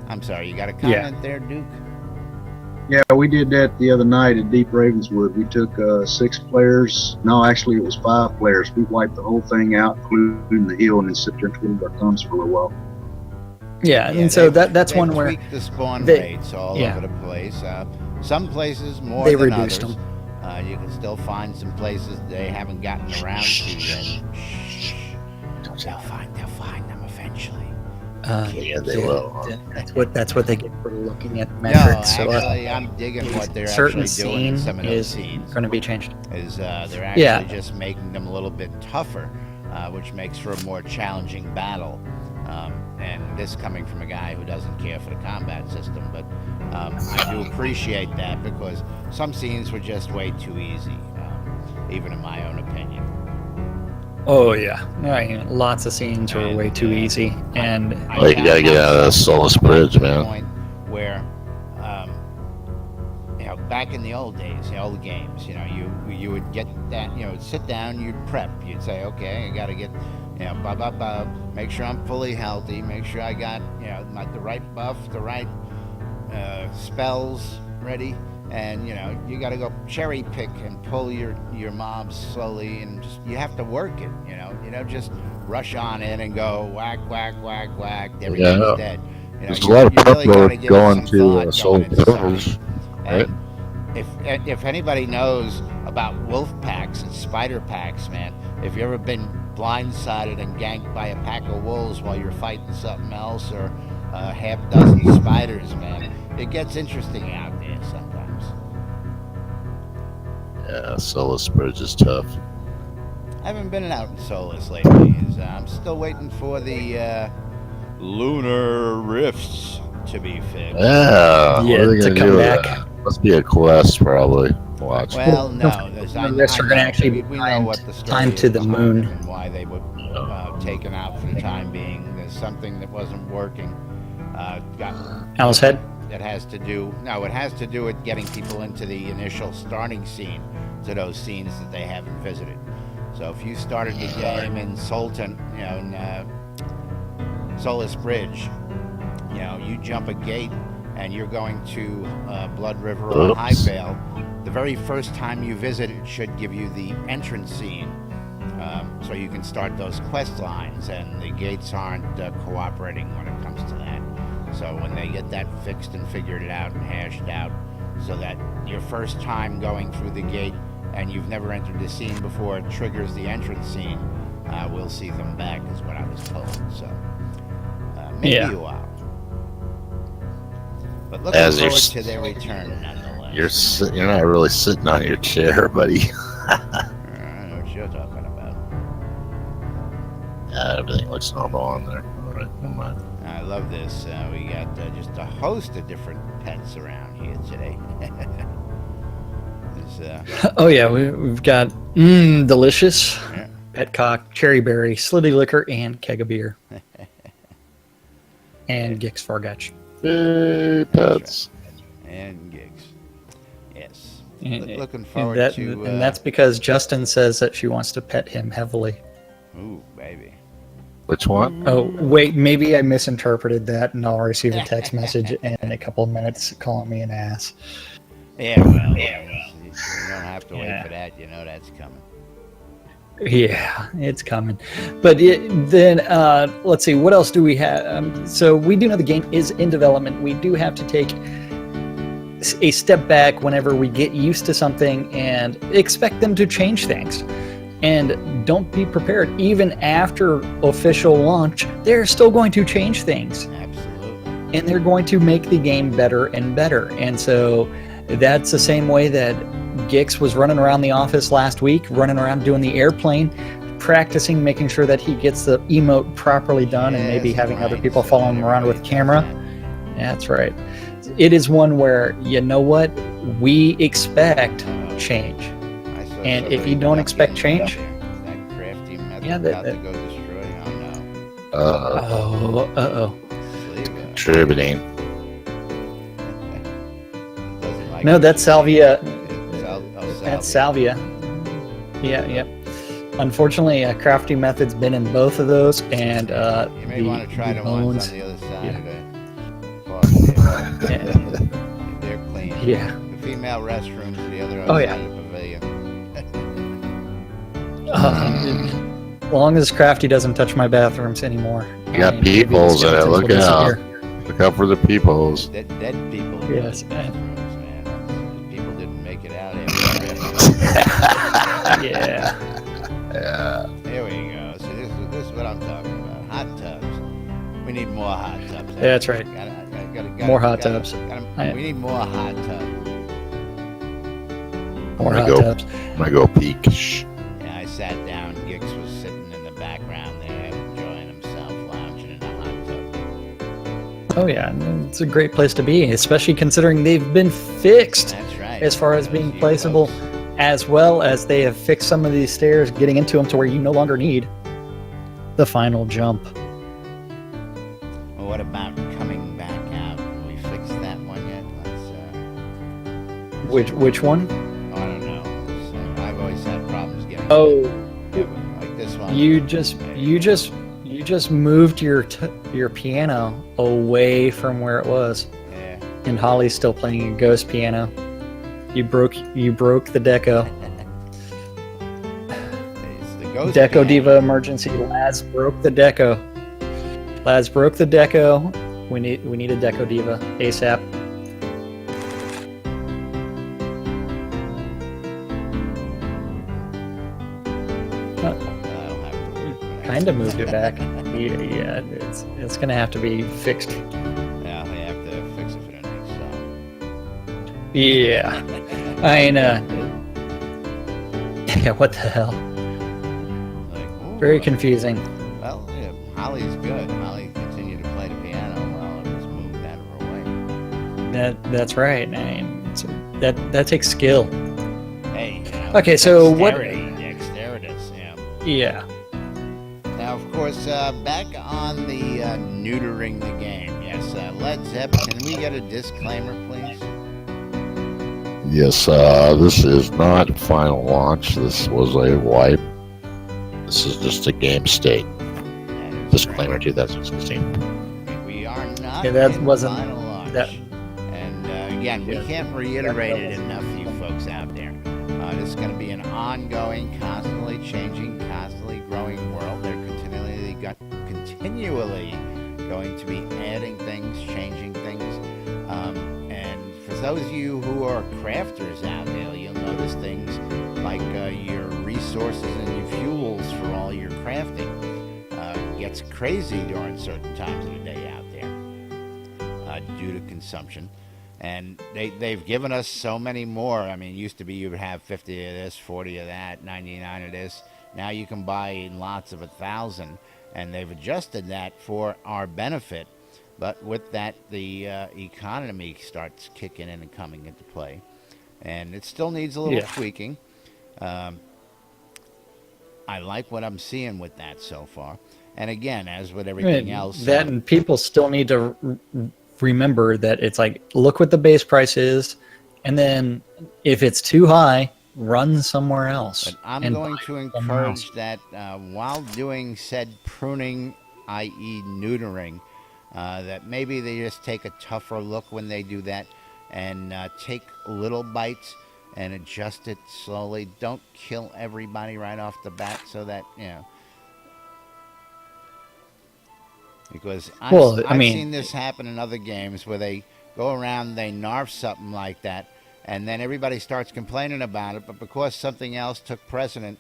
S1: I'm sorry, you got a comment there, Duke?
S6: Yeah, we did that the other night at Deep Ravenswood. We took 6 players. No, actually, it was 5 players. We wiped the whole thing out, including the hill, and then sit there and twiddled our thumbs for a little while.
S4: Yeah, and so that's
S1: they've
S4: one where
S1: tweaked the spawn
S4: they-
S1: rates all
S4: yeah.
S1: over the place. Some places more
S4: They
S1: than
S4: reduced
S1: others.
S4: them.
S1: You can still find some places they haven't gotten around to yet. They'll find them eventually.
S5: Yeah, they will.
S4: That's what they get for looking at
S1: No,
S4: metrics.
S1: actually, I'm digging what they're
S4: certain
S1: actually doing in
S4: scene
S1: some of those
S4: is
S1: scenes.
S4: going to be changed.
S1: Is they're actually
S4: Yeah.
S1: just making them a little bit tougher, which makes for a more challenging battle. And this coming from a guy who doesn't care for the combat system, but I do appreciate that because some scenes were just way too easy, even in my own opinion.
S4: Oh yeah, lots of scenes were way too easy, and
S5: Well, you gotta get out of the Solus Bridge, man.
S1: Point where, back in the old days, the old games, you would get that, sit down, you'd prep, you'd say, okay, I gotta get, make sure I'm fully healthy, make sure I got, the right buff, the right spells ready, and you got to go cherry pick and pull your mobs slowly, and you have to work it. You don't just rush on in and go whack whack whack whack. Everything's dead.
S5: There's a lot of prep work going to Soul Village, right?
S1: And if anybody knows about wolf packs and spider packs, man, if you've ever been blindsided and ganked by a pack of wolves while you're fighting something else, or a half dozen spiders, man, it gets interesting out there sometimes.
S5: Yeah, Solus Bridge is tough.
S1: I haven't been out in Solus lately. I'm still waiting for the lunar rifts to be fixed.
S5: Yeah, what are they
S4: to
S5: gonna
S4: come
S5: do with
S4: back.
S5: that? Must be a quest, probably. Watch.
S1: Well, no.
S4: Rifts are going to actually be
S1: we know what the story
S4: timed to
S1: is
S4: the
S1: behind
S4: moon.
S1: it and why they were taken out for the time being. There's something that wasn't working.
S4: Owl's Head.
S1: It has to do with getting people into the initial starting scene, to those scenes that they haven't visited. So if you started the game in Sultan, in Solus Bridge, you jump a gate and you're going to Blood River or Highvale. The very first time you visit it should give you the entrance scene, so you can start those quest lines, and the gates aren't cooperating when it comes to that. So when they get that fixed and figured it out and hashed out, so that your first time going through the gate and you've never entered the scene before, it triggers the entrance scene, we'll see them back, is what I was told. So maybe
S4: Yeah.
S1: a while. But looking
S5: As you're
S1: forward
S5: s-
S1: to their return, nonetheless.
S5: You're not really sitting on your chair, buddy.
S1: I know what you're talking about.
S5: Yeah, everything looks normal on there. All right, never mind.
S1: I love this. We got just a host of different pets around here today.
S4: Oh yeah, we've got delicious
S1: Yeah.
S4: petcock, cherry berry, slitty liquor, and keg of beer, and Gix Fargatch.
S5: Hey, pets.
S1: And gigs. Yes.
S4: And-
S1: Looking
S4: and
S1: forward
S4: that-
S1: to.
S4: and that's because Justin says that she wants to pet him heavily.
S1: Ooh, baby.
S5: Which one?
S4: Oh wait, maybe I misinterpreted that, and I'll receive a text message in a couple of minutes calling me an ass.
S1: Yeah, well, you don't have to wait
S4: Yeah.
S1: for that. You know that's coming.
S4: Yeah, it's coming. But then let's see, what else do we have? So we do know the game is in development. We do have to take a step back whenever we get used to something and expect them to change things. And don't be prepared. Even after official launch, they're still going to change things.
S1: Absolutely.
S4: And they're going to make the game better and better. And so that's the same way that Gix was running around the office last week, running around doing the airplane, practicing, making sure that he gets the emote properly done, and maybe
S1: Yes,
S4: having other
S1: right,
S4: people
S1: so
S4: following him around with
S1: everybody
S4: camera.
S1: does
S4: That's right. It is one where, you know what, we expect change.
S1: that. I saw
S4: And if
S1: somebody
S4: you don't
S1: ducking
S4: expect
S1: out
S4: change-
S1: there. That crafty method
S4: Yeah,
S1: about
S4: that-
S1: to go destroy. Oh no.
S4: Oh, uh-oh.
S1: Sleeve it.
S5: Contributing.
S4: No, that's Salvia.
S1: Salvia.
S4: That's Salvia. Yeah, yep. Unfortunately, Crafty Method's been in both of those, and
S1: You may want to try the ones on the other side of
S4: Yeah.
S1: They're clean.
S4: Yeah.
S1: The female restrooms are the other
S4: Oh,
S1: side
S4: yeah.
S1: of the pavilion.
S4: As long as Crafty doesn't touch my bathrooms anymore.
S5: You got
S4: maybe the
S5: peepholes in it.
S4: skeletons will
S5: Look out.
S4: disappear.
S5: Look out for the peepholes.
S1: Dead people. in
S4: Yes.
S1: those bathrooms, man. People didn't make it out after.
S4: Yeah.
S5: Yeah.
S1: There we go. So this is what I'm talking about. Hot tubs. We need more hot tubs.
S4: That's right. More hot tubs.
S1: We need more hot tubs.
S4: More
S5: I'm
S4: hot
S5: gonna
S4: tubs.
S5: I'm gonna go peek. Shh.
S1: Yeah, I sat down. Gix was sitting in the background there, enjoying himself, lounging in a hot tub.
S4: Oh yeah, it's a great place to be, especially considering they've been fixed
S1: That's right.
S4: as far as being
S1: You
S4: placeable,
S1: folks.
S4: as well as they have fixed some of these stairs, getting into them to where you no longer need the final jump.
S1: Well, what about coming back out? Have we fixed that one yet?
S4: Which one?
S1: I don't know. I've always had problems getting.
S4: Oh,
S1: Like this one.
S4: you just moved your piano away from where it was,
S1: Yeah.
S4: and Holly's still playing a ghost piano. You broke the deco.
S1: It's the ghost
S4: Deco
S1: piano.
S4: Diva emergency. Laz broke the deco. Laz broke the deco. We need a Deco Diva ASAP.
S1: That'll have to work.
S4: Kind of moved it back. Yeah, it's gonna have to be fixed.
S1: Yeah, they have to fix it for the next song.
S4: Yeah, I know. Yeah, what the hell?
S1: Like, ooh,
S4: Very confusing.
S1: Well, yeah, Holly's good. Holly continued to play the piano while it was moved out of her way.
S4: That's right. I mean, that takes skill.
S1: Hey.
S4: Okay, so what-
S1: Dexterous, yeah.
S4: Yeah.
S1: Now, of course, back on the neutering the game. Yes, Led Zepp, can we get a disclaimer, please?
S5: Yes, this is not final launch. This was a wipe. This is just a game state.
S1: That is
S5: Disclaimer
S1: correct.
S5: 2016.
S1: We are not
S4: Yeah, that
S1: in
S4: wasn't-
S1: final launch.
S4: that-
S1: And again, we
S4: Yeah.
S1: can't reiterate it enough, you folks out there. This is going to be an ongoing, constantly changing, constantly growing world. They're continually going to be adding things, changing things. And for those of you who are crafters out there, you'll notice things like your resources and your fuels for all your crafting gets crazy during certain times of the day out there due to consumption. And they've given us so many more. I mean, it used to be you would have 50 of this, 40 of that, 99 of this. Now you can buy lots of 1,000, and they've adjusted that for our benefit. But with that, the economy starts kicking in and coming into play. And it still needs a little tweaking. I like what I'm seeing with that so far. And again, as with everything else...
S4: That and people still need to remember that it's like, look what the base price is, and then if it's too high, run somewhere else.
S1: But I'm
S4: and
S1: going
S4: buy
S1: to
S4: somewhere else.
S1: encourage that while doing said pruning, i.e. neutering, that maybe they just take a tougher look when they do that and take little bites and adjust it slowly. Don't kill everybody right off the bat so that, you know. Because I've seen this happen in other games where they go around, they narf something like that, and then everybody starts complaining about it, but because something else took precedent,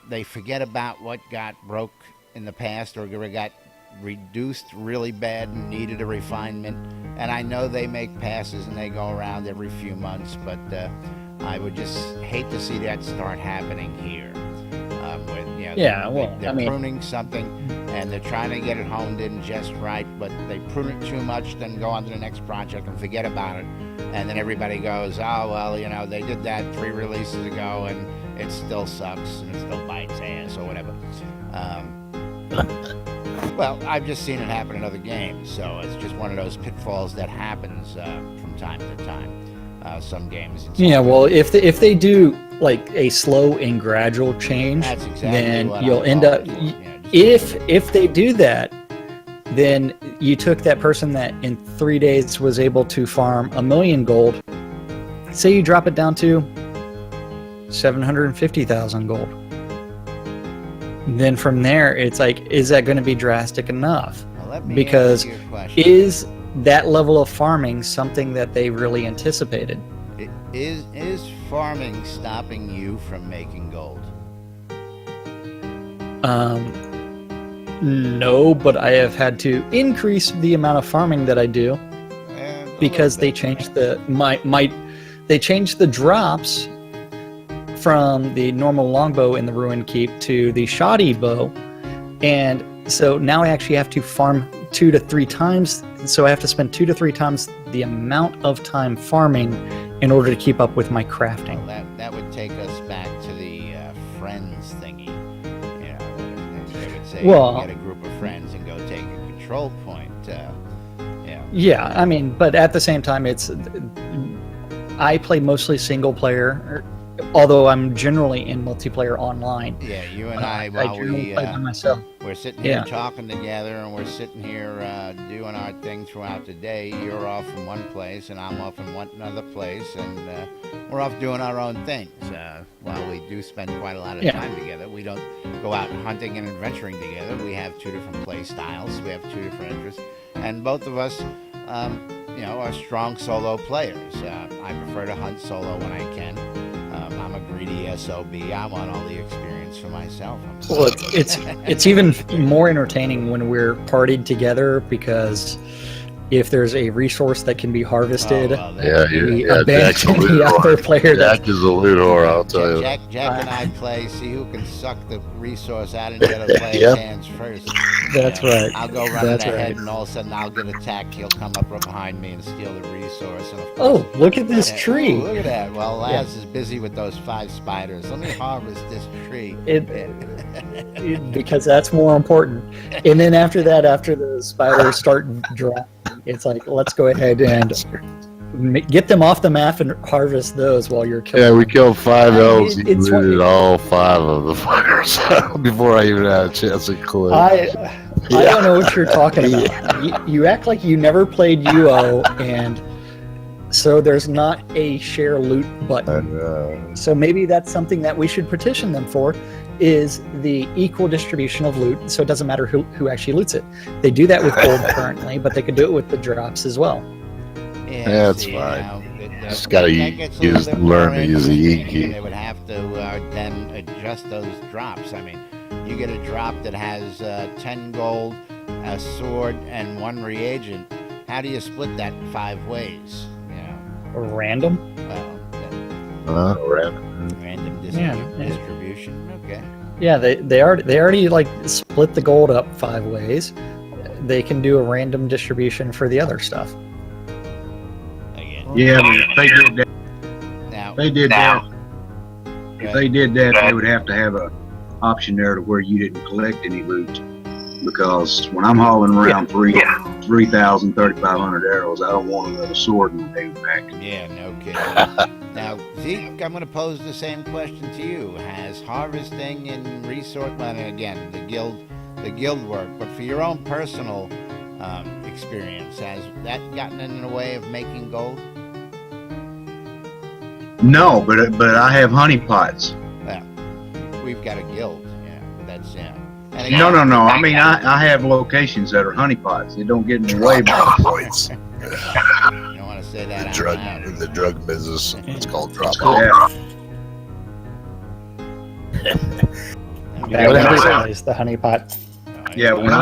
S1: they forget about what got broke in the past or got reduced really bad and needed a refinement. And I know they make passes and they go around every few months, but I would just hate to see that start happening here. They're pruning something and they're trying to get it honed in just right, but they prune it too much, then go on to the next project and forget about it. And then everybody goes, oh, well, they did that 3 releases ago and it still sucks and it still bites ass or whatever. Well, I've just seen it happen in other games, so it's just one of those pitfalls that happens from time to time. Some games.
S4: Yeah, well, if they do like a slow and gradual change,
S1: That's exactly
S4: then
S1: what
S4: you'll
S1: I'm
S4: end up.
S1: calling it. Yeah, just-
S4: If they do that, then you took that person that in 3 days was able to farm 1,000,000 gold. Say you drop it down to 750,000 gold. Then from there, it's like, is that going to be drastic enough?
S1: Well, let me
S4: Because
S1: answer your question.
S4: is that level of farming something that they really anticipated?
S1: Is farming stopping you from making gold?
S4: No, but I have had to increase the amount of farming that I do because they changed the they changed the drops from the normal longbow in the Ruined Keep to the shoddy bow, and so now I actually have to farm 2 to 3 times. So I have to spend 2 to 3 times the amount of time farming in order to keep up with my crafting.
S1: Well, that would take us back to the friends thingy. You know, they would say
S4: Well-
S1: get a group of friends and go take a control point.
S4: Yeah, I mean, but at the same time, I play mostly single player, although I'm generally in multiplayer online.
S1: Yeah, you and I, while
S4: generally play by myself.
S1: we're sitting here
S4: Yeah.
S1: talking together, and we're sitting here doing our thing throughout the day. You're off in one place, and I'm off in another place, and we're off doing our own things. While we do spend quite a lot of time together, we don't go out hunting and adventuring together. We have 2 different play styles. We have 2 different interests, and both of us, are strong solo players. I prefer to hunt solo when I can. I'm a greedy SOB. I want all the experience for myself.
S4: Well, it's even more entertaining when we're partied together, because if there's a resource that can be harvested, we abandon the other player.
S5: Jack is a loot whore, I'll tell you.
S1: Jack and I play, see who can suck the resource out into the other player's hands first.
S4: That's right.
S1: I'll go running
S4: That's
S1: ahead,
S4: right.
S1: and all of a sudden I'll get attacked. He'll come up right behind me and steal the resource. And of course,
S4: Oh, look at this tree.
S1: Ooh, look at that. Well, Laz is busy with those 5 spiders. Let me harvest this tree.
S4: Because that's more important. And then after that, after the spiders start dropping, it's like, let's go ahead and get them off the map and harvest those while you're killing.
S5: Yeah, we killed 5 elves. He
S4: It's
S5: looted all 5 of the fighters before I even had a chance to click.
S4: I don't know what you're talking about. You act like you never played UO, and so there's not a share loot button. So maybe that's something that we should petition them for, is the equal distribution of loot, so it doesn't matter who actually loots it. They do that with gold currently, but they could do it with the drops as well.
S5: Yeah, that's fine. Just gotta learn to use the E key.
S1: They would have to then adjust those drops. I mean, you get a drop that has 10 gold, a sword, and 1 reagent. How do you split that 5 ways?
S4: Random?
S1: Well,
S5: Random.
S1: random
S4: Yeah.
S1: distribution. Okay.
S4: Yeah, they already like split the gold up 5 ways. They can do a random distribution for the other stuff.
S1: Again.
S6: Yeah, but if they did that,
S1: Now,
S6: if they did that, they would have to have a option there to where you didn't collect any loot. Because when I'm hauling around 3,000, 3,500 arrows, I don't want another sword in the day back.
S1: Yeah, no kidding. Now, Zeke, I'm going to pose the same question to you. Has harvesting and resource, well, again, the guild work, but for your own personal experience, has that gotten in the way of making gold?
S6: No, but I have honeypots.
S1: Well, we've got a guild, but that's And
S6: No. I mean, I have locations that are honeypots. They don't get in the way.
S5: Points.
S1: You don't want to say that out loud.
S5: The drug business. It's called drop.
S6: Yeah.
S4: That is the honeypot.
S6: Yeah, when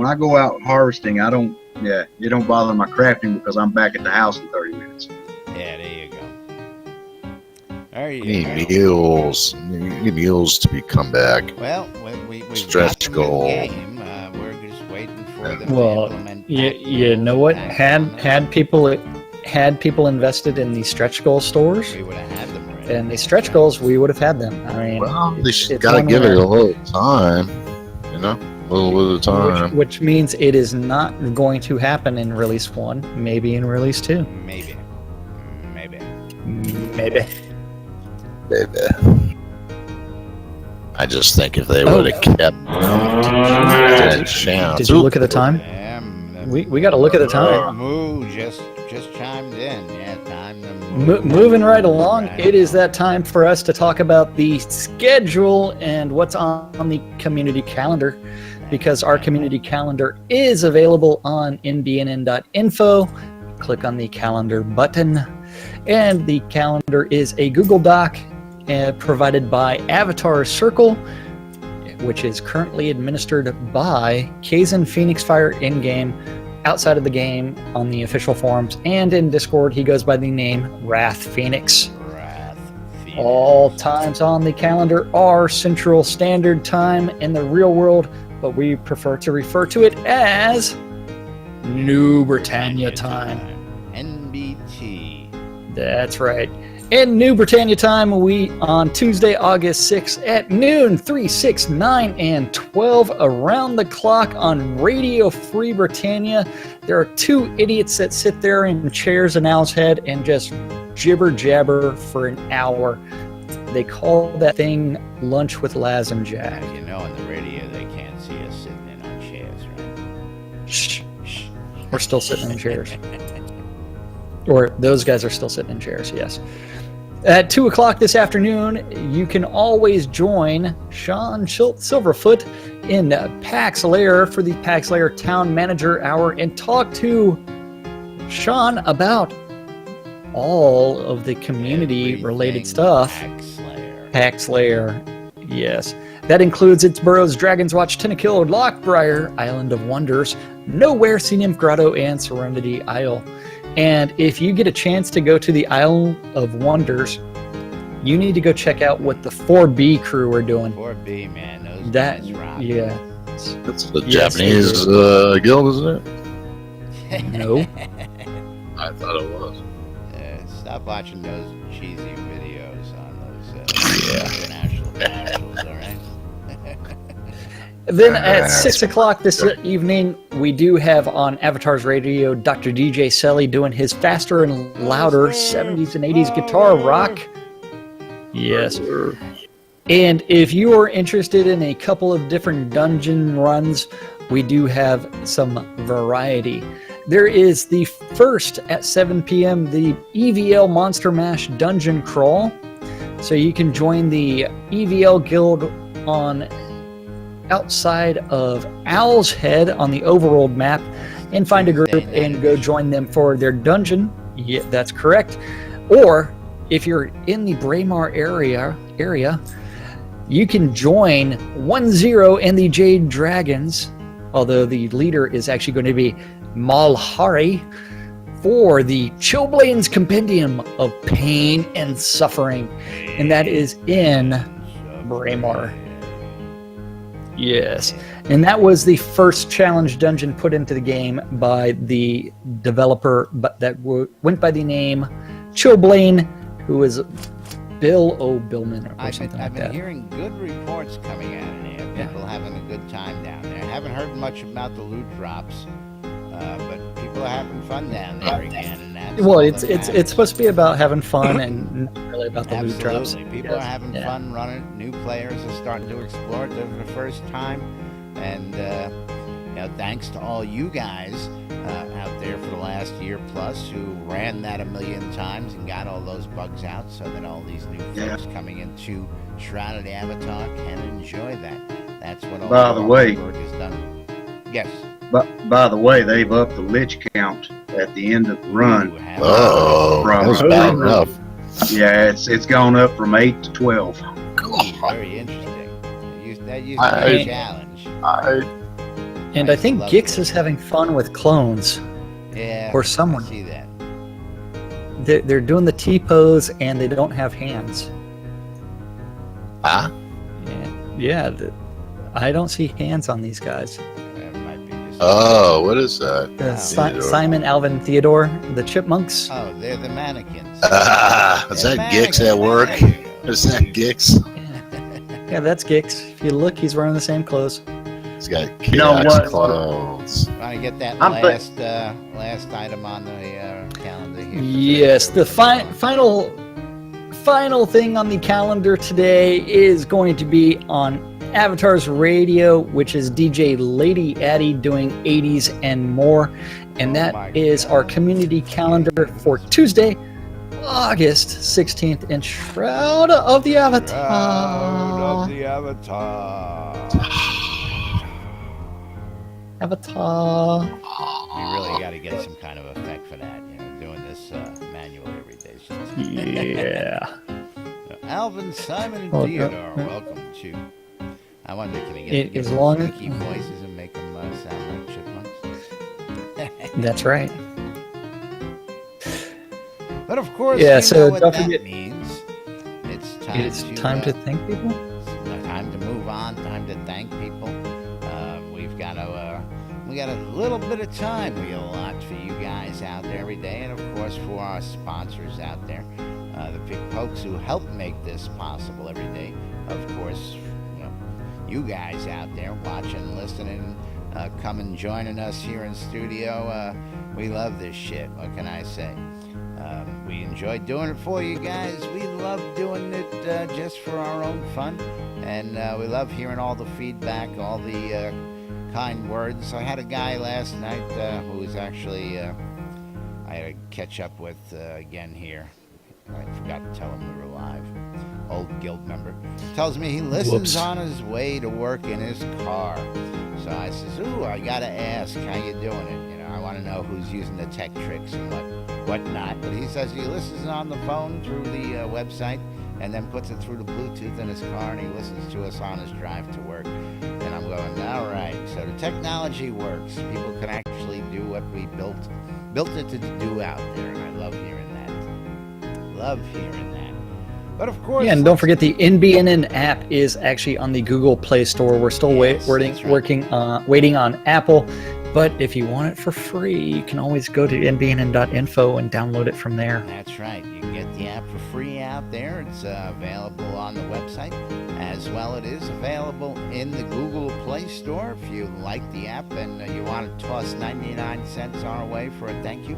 S6: I go out harvesting, I don't. Yeah, it don't bother my crafting because I'm back at the house in 30 minutes.
S1: Yeah, there you go. There you
S5: You
S1: go.
S5: need mules. You need mules to come back.
S1: Well, we've
S5: Stretch
S1: got them in
S5: goal.
S1: the game. We're just waiting for them to
S4: Well,
S1: implement.
S4: you know what? Had people invested in the stretch goal stores
S1: We would have had them already.
S4: and the stretch goals, we would have had them. I mean,
S5: Well, they
S4: it's
S5: gotta
S4: one
S5: give
S4: where-
S5: it a little time. You know, little bit of time.
S4: Which means it is not going to happen in Release 1, maybe in Release 2.
S1: Maybe.
S4: Maybe.
S5: Maybe. I just think if they would have kept that chance.
S4: Did you look at the time? We got to look at the time.
S1: Moo just chimed in. Yeah, time to move.
S4: Moving right along,
S1: Right.
S4: it is that time for us to talk about the schedule and what's on the community calendar, because our community calendar is available on nbnn.info. Click on the calendar button, and the calendar is a Google Doc provided by Avatar Circle, which is currently administered by Kazan Phoenix Fire in-game. Outside of the game, on the official forums, and in Discord, he goes by the name Wrath Phoenix.
S1: Wrath Phoenix.
S4: All times on the calendar are Central Standard Time in the real world, but we prefer to refer to it as New Britannia Time.
S1: NBT.
S4: That's right. In New Britannia Time, we on Tuesday, August 6th at noon, 3, 6, 9, and 12 around the clock on Radio Free Britannia. There are two idiots that sit there in chairs in Owl's Head and just jibber jabber for an hour. They call that thing Lunch with Laz and Jack.
S1: You know, on the radio, they can't see us sitting in on chairs, right?
S4: Shh. We're still sitting in chairs. Or those guys are still sitting in chairs, yes. At 2 o'clock this afternoon, you can always join Sean Silverfoot in PAX Lair for the PAX Lair Town Manager Hour and talk to Sean about all of the community-related stuff. PAX Lair, yes. That includes its boroughs Dragon's Watch, Tentakill, Lockbriar, Island of Wonders, Nowhere, Sea Nymph Grotto, and Serenity Isle. And if you get a chance to go to the Isle of Wonders, you need to go check out what the 4B crew are doing.
S1: 4B, man. Those
S4: That,
S1: guys rock.
S4: yeah.
S5: That's the
S4: Yes,
S5: Japanese guild, isn't it?
S4: No.
S5: I thought it was.
S1: Stop watching those cheesy videos on those international casuals, all right?
S4: Then at 6 o'clock this evening, we do have on Avatars Radio Dr. DJ Selly doing his faster and louder 70s and 80s guitar rock. Yes. And if you are interested in a couple of different dungeon runs, we do have some variety. There is the first at 7 p.m., the EVL Monster Mash Dungeon Crawl. So you can join the EVL Guild on outside of Owl's Head on the overworld map and find a group and go join them for their dungeon. Yeah, that's correct. Or if you're in the Braemar area, you can join 1-0 and the Jade Dragons, although the leader is actually going to be Malhari, for the Chillblains Compendium of Pain and Suffering, and that is in Braemar. Yes, and that was the first challenge dungeon put into the game by the developer, but that went by the name Chillblain, who is Bill O'Billman or something like
S1: I've been
S4: that.
S1: hearing good reports coming out of there. People having a good time down there. I haven't heard much about the loot drops, but people are having fun down there again. And that's
S4: Well,
S1: all
S4: it's
S1: that matters.
S4: it's supposed to be about having fun and not really about the loot drops.
S1: Absolutely. People are
S4: Yes.
S1: having
S4: Yeah.
S1: fun running. New players are starting to explore it for the first time. And, thanks to all you guys out there for the last year plus who ran that a million times and got all those bugs out so that all these new folks coming into Shrouded Avatar can enjoy that. That's what all
S6: By the way-
S1: work is done. Yes.
S6: But by the way, they've upped the lich count at the end of the run.
S1: Ooh, how-
S5: Oh, that was bad enough.
S6: Yeah, it's gone up from 8 to 12.
S1: Very interesting. That used to be
S5: I-
S1: a challenge.
S4: And I think Gix is having fun with clones.
S1: Yeah.
S4: Or someone.
S1: I see that.
S4: They're doing the T-pose and they don't have hands.
S5: Huh?
S4: Yeah. I don't see hands on these guys.
S1: That might be just.
S5: Oh, what is that? Theodore.
S4: Simon, Alvin, Theodore, the Chipmunks.
S1: Oh, they're the mannequins.
S5: Is that Gix at work?
S1: There you go.
S5: Is that Gix?
S4: Yeah, that's Gix. If you look, he's wearing the same clothes.
S5: He's got
S6: You know
S5: KX
S6: what?
S5: clothes.
S1: Want to get that
S6: I'm
S1: last item on the calendar here?
S4: Yes, the final thing on the calendar today is going to be on Avatars Radio, which is DJ Lady Addie doing 80s and more. And that is our community calendar for Tuesday, August 16th in Shroud of the Avatar.
S1: Shroud of the Avatar.
S4: Avatar.
S1: You really got to get some kind of effect for that. Doing this manually every day.
S4: Yeah.
S1: Alvin, Simon, and
S4: Oh,
S1: Theodore, welcome to. I wonder, can we get
S4: As
S1: some
S4: long as-
S1: squeaky voices and make them sound like chipmunks?
S4: That's right.
S1: But of course,
S4: Yeah,
S1: you
S4: so
S1: know what
S4: don't
S1: that
S4: forget-
S1: means. It's
S4: Time to thank people.
S1: time to move on. Time to thank people. We got a little bit of time we allot for you guys out there every day, and of course for our sponsors out there, the big folks who help make this possible every day. Of course, you guys out there watching, listening, coming joining us here in studio. We love this shit. What can I say? We enjoy doing it for you guys. We love doing it just for our own fun, and we love hearing all the feedback, all the kind words. I had a guy last night who was actually I had to catch up with again here. I forgot to tell him we were live. Old guild member tells me he listens on his way to work in his car. So I says, "Ooh, I gotta ask how you doing it. I want to know who's using the tech tricks and whatnot." But he says he listens on the phone through the website and then puts it through the Bluetooth in his car, and he listens to us on his drive to work. And I'm going, all right, so the technology works. People can actually do what we built it to do out there, and I love hearing that. Love hearing that. But of course...
S4: Yeah, and don't forget the NBNN app is actually on the Google Play Store. We're still waiting on Apple. But if you want it for free, you can always go to nbnn.info and download it from there.
S1: That's right. You can get the app for free out there. It's available on the website. As well, it is available in the Google Play Store. If you like the app and you want to toss 99 cents our way for a thank you,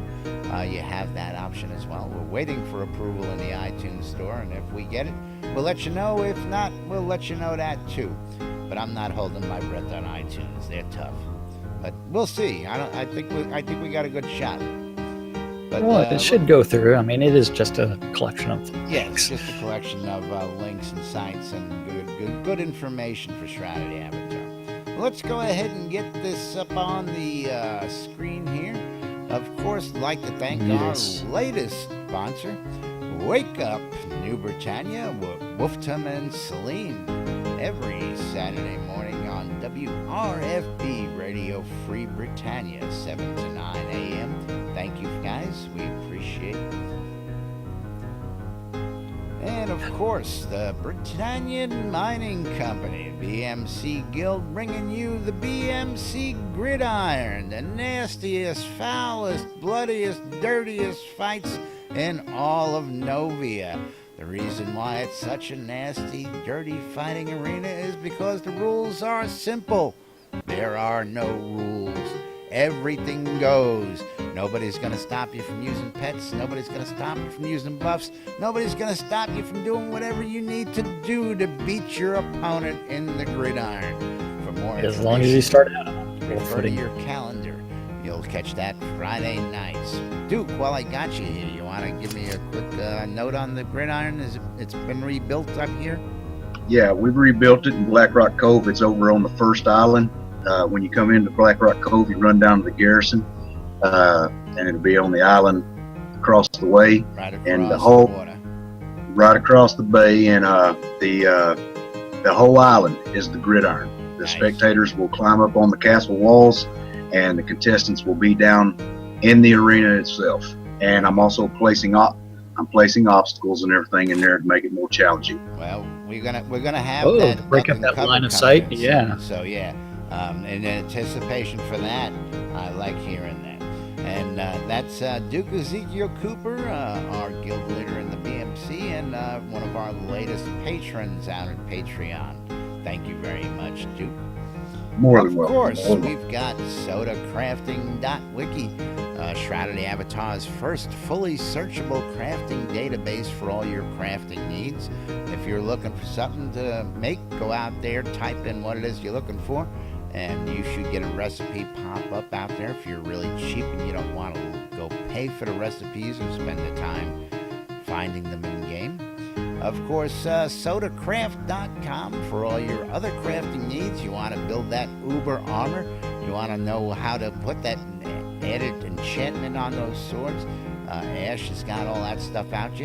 S1: you have that option as well. We're waiting for approval in the iTunes Store, and if we get it, we'll let you know. If not, we'll let you know that too. But I'm not holding my breath on iTunes. They're tough. But we'll see. I think we got a good shot. But,
S4: well, it should go through. I mean, it is just a collection of
S1: links. It's just a collection of links and sites and good information for Shrouded Avatar. Well, let's go ahead and get this up on the screen here. Of course, I'd like to thank our latest sponsor, Wake Up New Britannia, with Wolftam and Celine, every Saturday morning on WRFB Radio Free Britannia, 7 to 9 a.m. Thank you, guys. We appreciate it. And, of course, the Britannian Mining Company, BMC Guild, bringing you the BMC Gridiron, the nastiest, foulest, bloodiest, dirtiest fights in all of Novia. The reason why it's such a nasty, dirty fighting arena is because the rules are simple. There are no rules. Everything goes. Nobody's going to stop you from using pets. Nobody's going to stop you from using buffs. Nobody's going to stop you from doing whatever you need to do to beat your opponent in the gridiron. For more
S4: as long as you start out on
S1: refer to your calendar. You'll catch that Friday nights. Duke, while I got you here, you want to give me a quick note on the gridiron? It's been rebuilt up here?
S6: Yeah, we've rebuilt it in Black Rock Cove. It's over on the first island. When you come into Black Rock Cove, you run down to the garrison, and it'll be on the island across the way,
S1: right across
S6: and the whole
S1: water.
S6: Right across the bay, and the whole island is the gridiron. The spectators will climb up on the castle walls, and the contestants will be down in the arena itself. And I'm also placing obstacles and everything in there to make it more challenging.
S1: Well, we're gonna have that
S4: to break up that line of sight. Yeah.
S1: So yeah, in anticipation for that, I like hearing that. And that's Duke Ezekiel Cooper, our guild leader in the BMC, and one of our latest patrons out at Patreon. Thank you very much, Duke.
S6: More than
S1: Of
S6: welcome.
S1: course,
S6: More than welcome.
S1: we've got sodacrafting.wiki, Shroud of the Avatar's first fully searchable crafting database for all your crafting needs. If you're looking for something to make, go out there, type in what it is you're looking for, and you should get a recipe pop up out there. If you're really cheap and you don't want to go pay for the recipes or spend the time finding them in-game. Of course, sodacraft.com for all your other crafting needs. You want to build that uber armor, you want to know how to put that added enchantment on those swords. Ash has got all that stuff out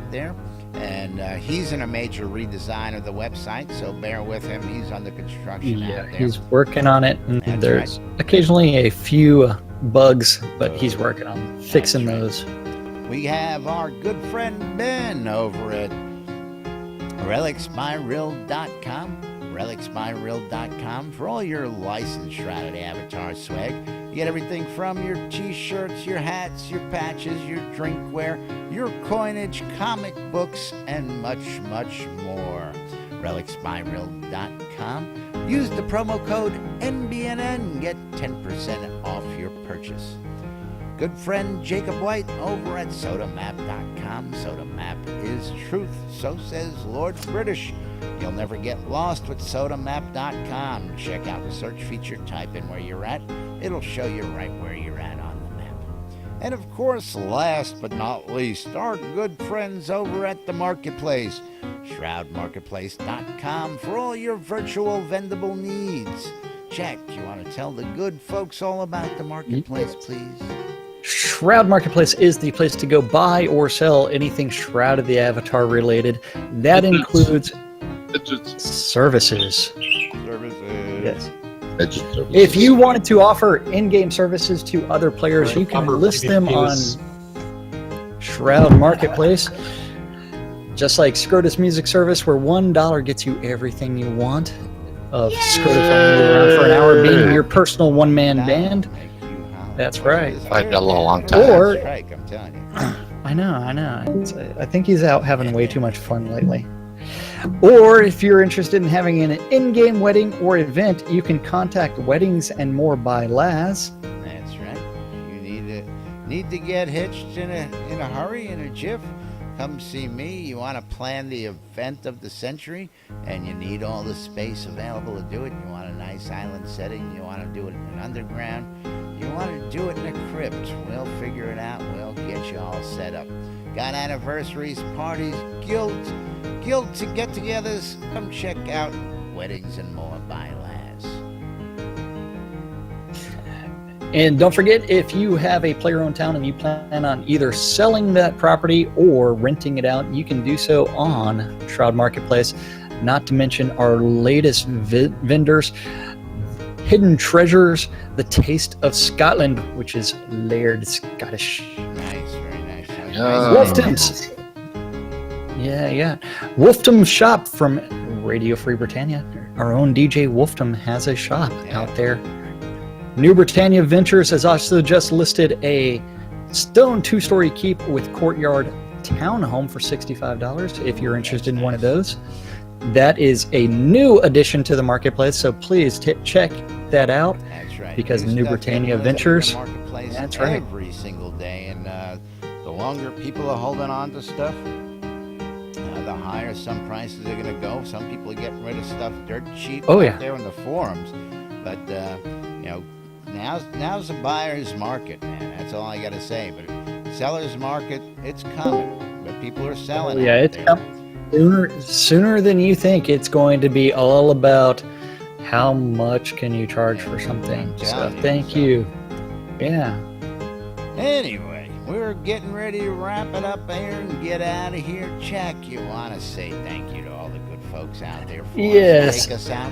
S1: there, and he's in a major redesign of the website, so bear with him. He's under construction out there.
S4: He's working on it, and
S1: That's
S4: there's
S1: right.
S4: occasionally a few bugs, but he's working on fixing
S1: That's right.
S4: those.
S1: We have our good friend Ben over at relicsbyrill.com. relicsbyrill.com for all your licensed Shroud of the Avatar swag. You get everything from your t-shirts, your hats, your patches, your drinkware, your coinage, comic books, and much, much more. relicsbyrill.com. Use the promo code NBNN, get 10% off your purchase. Good friend Jacob White over at sodamap.com. Sodamap is truth, so says Lord British. You'll never get lost with sodamap.com. Check out the search feature, type in where you're at. It'll show you right where you're at on the map. And of course, last but not least, our good friends over at the Marketplace. Shroudmarketplace.com for all your virtual vendable needs. Jack, you want to tell the good folks all about the Marketplace, please?
S4: Shroud Marketplace is the place to go buy or sell anything Shroud of the Avatar related. That includes services. Yes. If you wanted to offer in-game services to other players, you can list them on Shroud Marketplace. Just like Scrotus Music Service, where $1 gets you everything you want of Scrotus around for an hour, being your personal one-man band. That's right.
S5: I've got a long time.
S4: Or
S1: Strike, I'm telling you.
S4: I know. I think he's out having way too much fun lately. Or if you're interested in having an in-game wedding or event, you can contact Weddings and More by Laz.
S1: That's right. You need to get hitched in a hurry, in a jiff. Come see me. You want to plan the event of the century, and you need all the space available to do it. You want a nice island setting. You want to do it in an underground. You want to do it in a crypt. We'll figure it out. We'll get you all set up. Got anniversaries, parties, guild to get-togethers. Come check out Weddings and More by Laz.
S4: And don't forget, if you have a player-owned town and you plan on either selling that property or renting it out, you can do so on Shroud Marketplace. Not to mention our latest vendors, Hidden Treasures, The Taste of Scotland, which is layered Scottish.
S1: Nice, very nice.
S4: Wolfton's. Yeah. Wolftom Shop from Radio Free Britannia. Our own DJ Wolftom has a shop out there. New Britannia Ventures has also just listed a stone 2-story keep with courtyard townhome for $65 if you're interested in one of those. That is a new addition to the marketplace, so please check that out.
S1: That's right.
S4: Because
S1: New
S4: New
S1: stuff
S4: Britannia
S1: goes into the
S4: Ventures.
S1: marketplace
S4: That's right.
S1: every single day, and the longer people are holding on to stuff, the higher some prices are going to go. Some people are getting rid of stuff dirt cheap out there in the forums, but now's the buyer's market, man. That's all I got to say. But seller's market, it's coming, but people are selling.
S4: Yeah, it's coming sooner than you think. It's going to be all about how much can you charge for something. So thank you. Yeah.
S1: Anyway, we're getting ready to wrap it up here and get out of here. Jack, you want to say thank you to all the good folks out there for take us out?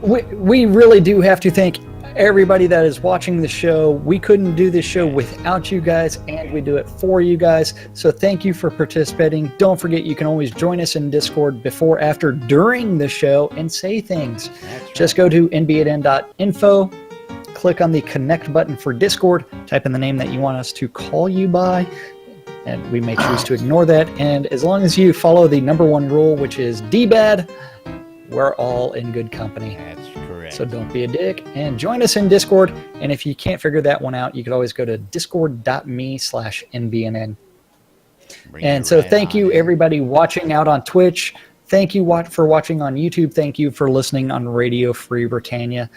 S4: We really do have to thank everybody that is watching the show. We couldn't do this show without you guys, and we do it for you guys. So thank you for participating. Don't forget, you can always join us in Discord before, after, during the show and say things. Just go to nbnn.info, click on the connect button for Discord, type in the name that you want us to call you by, and we may choose to ignore that. And as long as you follow the number one rule, which is DBAD, we're all in good company.
S1: That's correct. Correct.
S4: So don't be a dick and join us in Discord. And if you can't figure that one out, you could always go to discord.me/NBNN.
S1: Bring
S4: And
S1: it
S4: so
S1: right
S4: thank
S1: on
S4: you,
S1: in.
S4: everybody watching out on Twitch. Thank you for watching on YouTube. Thank you for listening on Radio Free Britannia,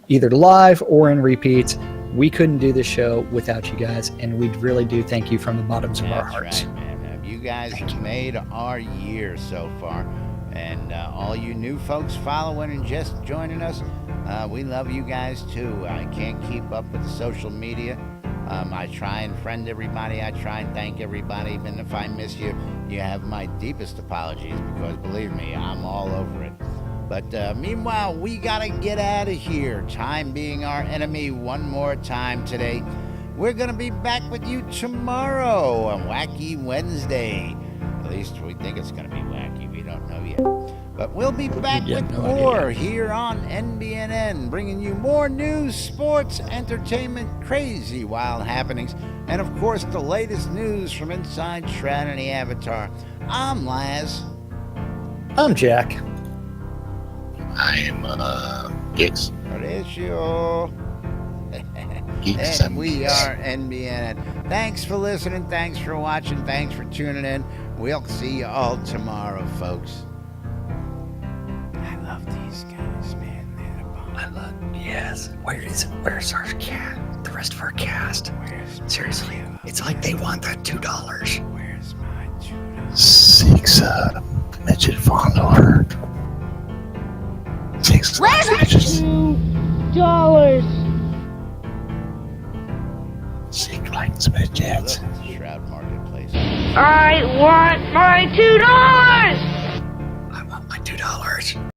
S4: either live or in repeats. We couldn't do this show without you guys, and we really do thank you from the bottoms of our
S1: That's
S4: hearts.
S1: right, man. You guys have made our year so far. And all you new folks following and just joining us, we love you guys too. I can't keep up with the social media. I try and friend everybody. I try and thank everybody. Even if I miss you, you have my deepest apologies because believe me, I'm all over it. But meanwhile, we got to get out of here. Time being our enemy one more time today. We're going to be back with you tomorrow on Wacky Wednesday. At least we think it's going to be wacky. We don't know yet. But we'll be back with more here on NBNN, bringing you more news, sports, entertainment, crazy wild happenings, and of course the latest news from inside Shroud and the Avatar. I'm Laz.
S4: I'm Jack.
S5: I'm Geeks.
S1: Horatio.
S5: Geeks
S1: And we are NBNN. Thanks for listening. Thanks for watching. Thanks for tuning in. We'll see you all tomorrow, folks. I love these guys, man. They're the bomb.
S4: I love, yes. Where's our cat? The rest of our cast? Seriously, it's like they want that $2.
S1: Where's my $2?
S5: Six midget fondler. Six
S2: Where's my
S5: midgets.
S2: $2?
S5: Six likes midgets.
S1: Look, it's Shroud Marketplace.
S2: I want my $2!
S4: I want my $2.